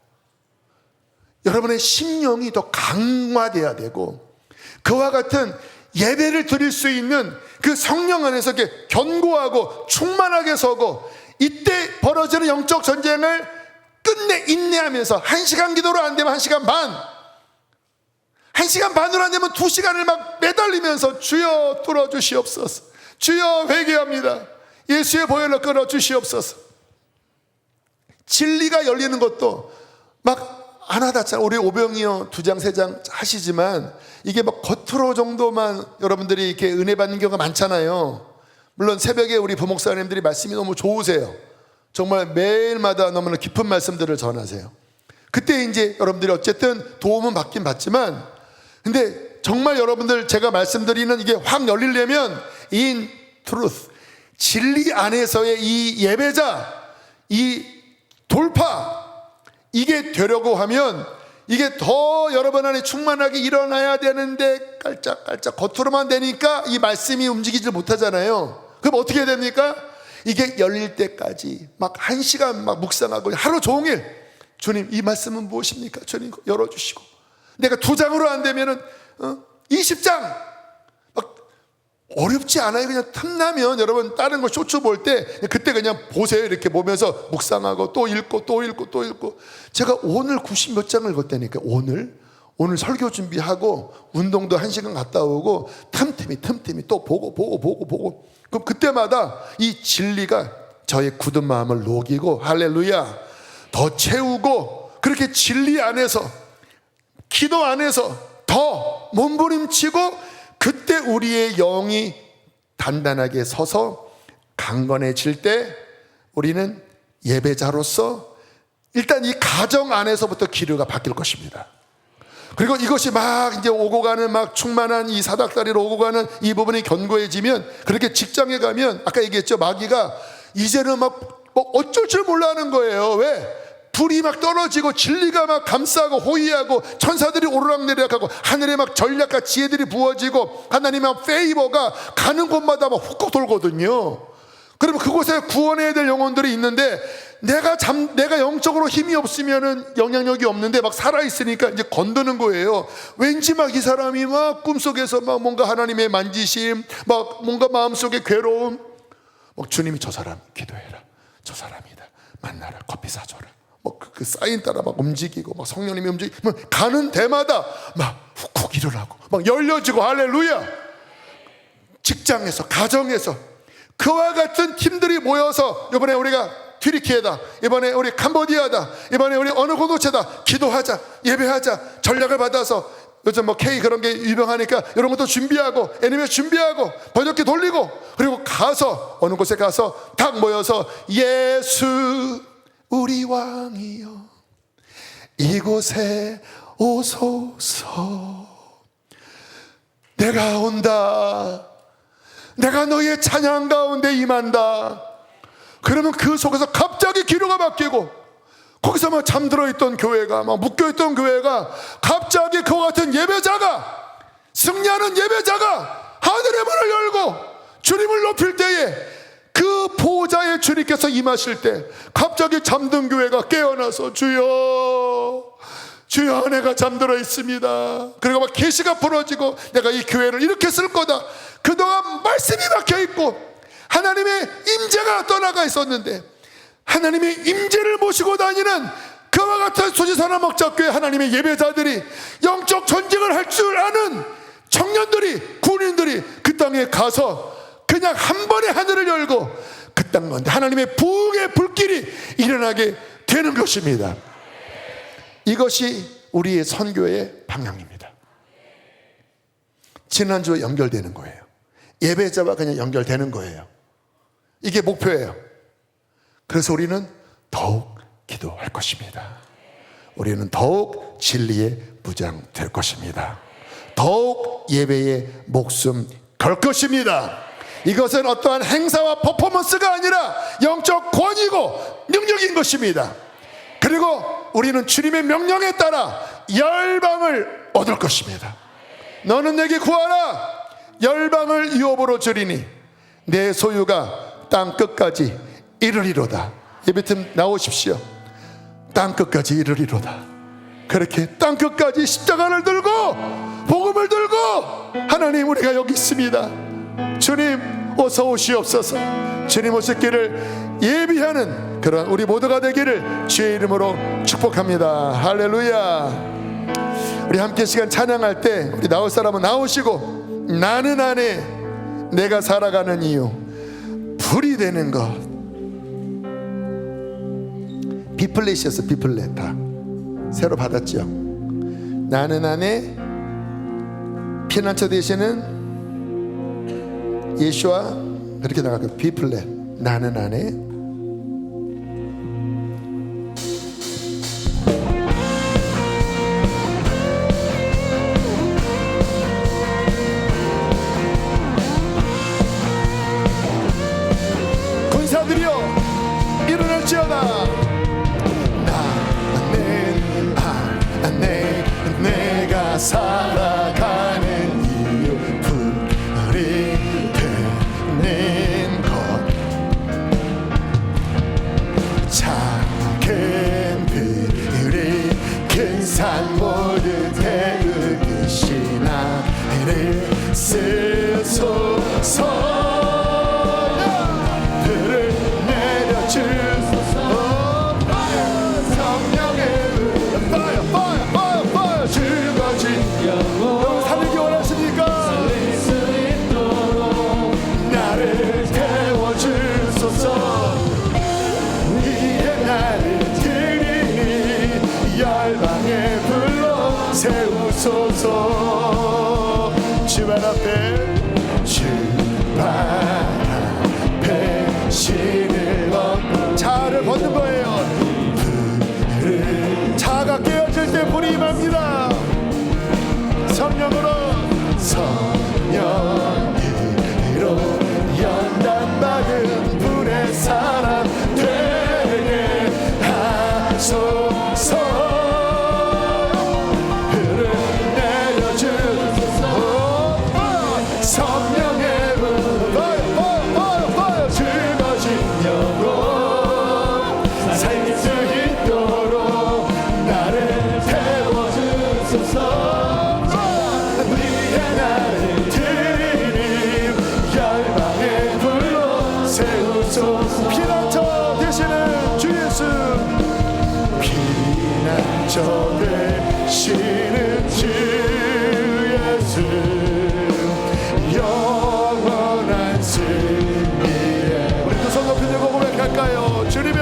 여러분의 심령이 더 강화돼야 되고, 그와 같은 예배를 드릴 수 있는 그 성령 안에서 이렇게 견고하고 충만하게 서고, 이때 벌어지는 영적 전쟁을 끝내 인내하면서 1시간 기도로 안 되면 1시간 반, 1시간 반으로 안 되면 2시간을 막 매달리면서 주여 뚫어주시옵소서, 주여 회개합니다, 예수의 보혈로 끊어주시옵소서. 진리가 열리는 것도 막 안 하다잖아요. 우리 오병이어 2장 3장 하시지만 이게 막 겉으로 정도만 여러분들이 이렇게 은혜 받는 경우가 많잖아요. 물론 새벽에 우리 부목사님들이 말씀이 너무 좋으세요. 정말 매일마다 너무나 깊은 말씀들을 전하세요. 그때 이제 여러분들이 어쨌든 도움은 받긴 받지만, 근데 정말 여러분들 제가 말씀드리는 이게 확 열리려면 in truth, 진리 안에서의 이 예배자, 이 돌파, 이게 되려고 하면 이게 더 여러분 안에 충만하게 일어나야 되는데 깔짝깔짝 겉으로만 되니까 이 말씀이 움직이질 못하잖아요. 그럼 어떻게 해야 됩니까? 이게 열릴 때까지 막 1시간 막 묵상하고 하루 종일 주님 이 말씀은 무엇입니까? 주님 열어주시고, 내가 2장으로 안 되면은 20장 막 어렵지 않아요. 그냥 틈나면 여러분 다른 거 쇼츠 볼 때 그때 그냥 보세요. 이렇게 보면서 묵상하고 또 읽고 또 읽고 또 읽고. 제가 오늘 90 몇 장을 읽었다니까. 오늘 설교 준비하고 운동도 1시간 갔다 오고 틈틈이 또 보고. 그럼 그때마다 이 진리가 저의 굳은 마음을 녹이고, 할렐루야, 더 채우고, 그렇게 진리 안에서 기도 안에서 더 몸부림치고, 그때 우리의 영이 단단하게 서서 강건해질 때 우리는 예배자로서 일단 이 가정 안에서부터 기류가 바뀔 것입니다. 그리고 이것이 막 이제 오고 가는 막 충만한 이 사닥다리로 오고 가는 이 부분이 견고해지면, 그렇게 직장에 가면 아까 얘기했죠, 마귀가 이제는 막 어쩔 줄 몰라 하는 거예요. 왜? 불이 막 떨어지고 진리가 막 감싸고 호위하고 천사들이 오르락내리락하고 하늘에 막 전략과 지혜들이 부어지고 하나님의 페이버가 가는 곳마다 막 훅훅 돌거든요. 그러면 그곳에 구원해야 될 영혼들이 있는데 내가 영적으로 힘이 없으면은 영향력이 없는데 막 살아있으니까 이제 건드는 거예요. 왠지 막 이 사람이 막 꿈속에서 막 뭔가 하나님의 만지심, 막 뭔가 마음속에 괴로움, 막 주님이 저 사람 기도해라, 저 사람이다, 만나라, 커피 사줘라, 그 사인 따라 막 움직이고, 막 성령님이 움직이고, 가는 데마다 막 훅훅 일어나고 막 열려지고, 할렐루야. 직장에서, 가정에서 그와 같은 팀들이 모여서, 이번에 우리가 튀르키예다, 이번에 우리 캄보디아다, 이번에 우리 어느 공동체다, 기도하자, 예배하자, 전략을 받아서 요즘 뭐 K 그런 게 유명하니까 이런 것도 준비하고 애니메이션 준비하고 번역기 돌리고, 그리고 가서 어느 곳에 가서 딱 모여서 예수 우리 왕이여 이곳에 오소서, 내가 온다, 내가 너희의 찬양 가운데 임한다. 그러면 그 속에서 갑자기 기류가 바뀌고, 거기서 막 잠들어 있던 교회가, 막 묶여 있던 교회가 갑자기 그와 같은 예배자가, 승리하는 예배자가 하늘의 문을 열고 주님을 높일 때에, 그 보좌에 주님께서 임하실 때 갑자기 잠든 교회가 깨어나서 주여 주여 내가 잠들어 있습니다. 그리고 막 계시가 부러지고 내가 이 교회를 이렇게 쓸 거다. 그동안 말씀이 막혀있고 하나님의 임재가 떠나가 있었는데, 하나님의 임재를 모시고 다니는 그와 같은 소지산화 목자교회 하나님의 예배자들이, 영적 전쟁을 할 줄 아는 청년들이, 군인들이 그 땅에 가서 그냥 한 번에 하늘을 열고 그 땅 가운데 하나님의 부흥의 불길이 일어나게 되는 것입니다. 이것이 우리의 선교의 방향입니다. 지난주에 연결되는 거예요. 예배자와 그냥 연결되는 거예요. 이게 목표예요. 그래서 우리는 더욱 기도할 것입니다. 우리는 더욱 진리의 무장 될 것입니다. 더욱 예배에 목숨 걸 것입니다. 이것은 어떠한 행사와 퍼포먼스가 아니라 영적 권위고 능력인 것입니다. 그리고 우리는 주님의 명령에 따라 열방을 얻을 것입니다. 너는 내게 구하라, 열방을 유업으로 주리니 내 소유가 땅 끝까지 이르리로다. 예배팀 나오십시오. 땅 끝까지 이르리로다. 그렇게 땅 끝까지 십자가를 들고 복음을 들고, 하나님 우리가 여기 있습니다, 주님 어서 오시옵소서, 주님 오실 길을 예비하는 그런 우리 모두가 되기를 주의 이름으로 축복합니다. 할렐루야. 우리 함께 시간 찬양할 때 우리 나올 사람은 나오시고, 나는 안에 내가 살아가는 이유, 불이 되는 것. 비플랫이었어. 비플랫 다 새로 받았죠. 나는 안에 피난처 되시는 예수와 그렇게 나갈게요. 비플랫, 나는 안에. 군사들이여 일어날지어다. 내가 살아가는 이유, 불이 되는 것, 작은 불이 큰 산 모두 태우듯이 나를 쓰소서. 불을 내려주소서. 살리기 원하십니까? 살릴 수 있도록 나를 태워주소서. 위에 나를 드리니 열방의 불로 세우소서. 주발 앞에, 주발 앞에 신을 얻고 자아를 벗는 거예요. 불을, 자아가 깨어질 때 불이 임합니다. 성령으로, 성령으로 연단받은 불의 사람 되게 하소서. 불을 내려주소서. 성령의 불, 즐거진 영혼 살릴 수 있도록 나를 태워주소서. 피난처 되시는 주 예수, 피난처 되시는 주 예수, 영원한 승리에. 우리 두 손 높이 들고 고백할까요? 주님의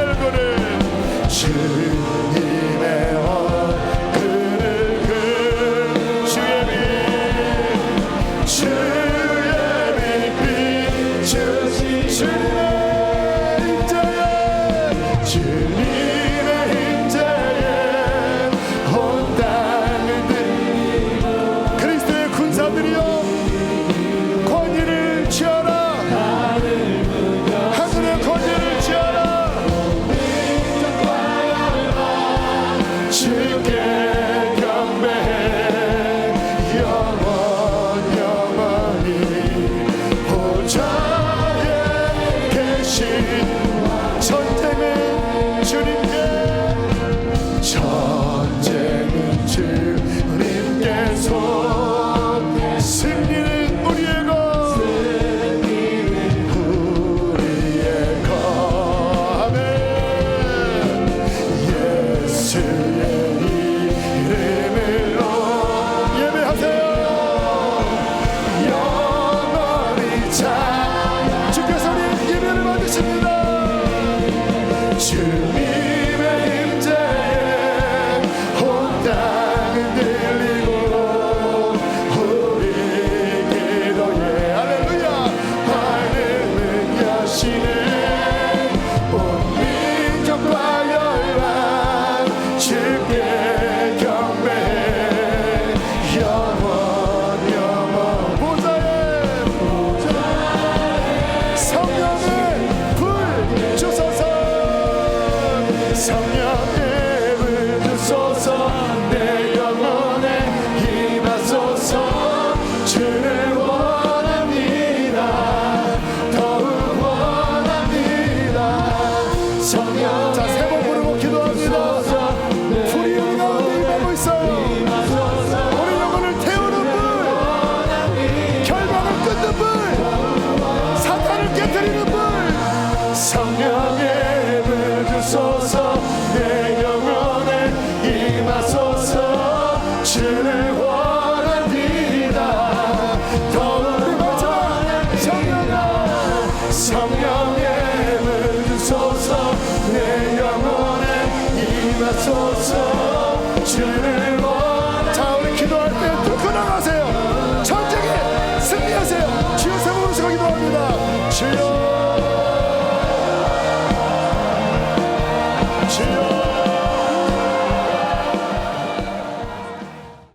자, 우리 기도할 때 뚫고 나가세요. 전쟁에 승리하세요.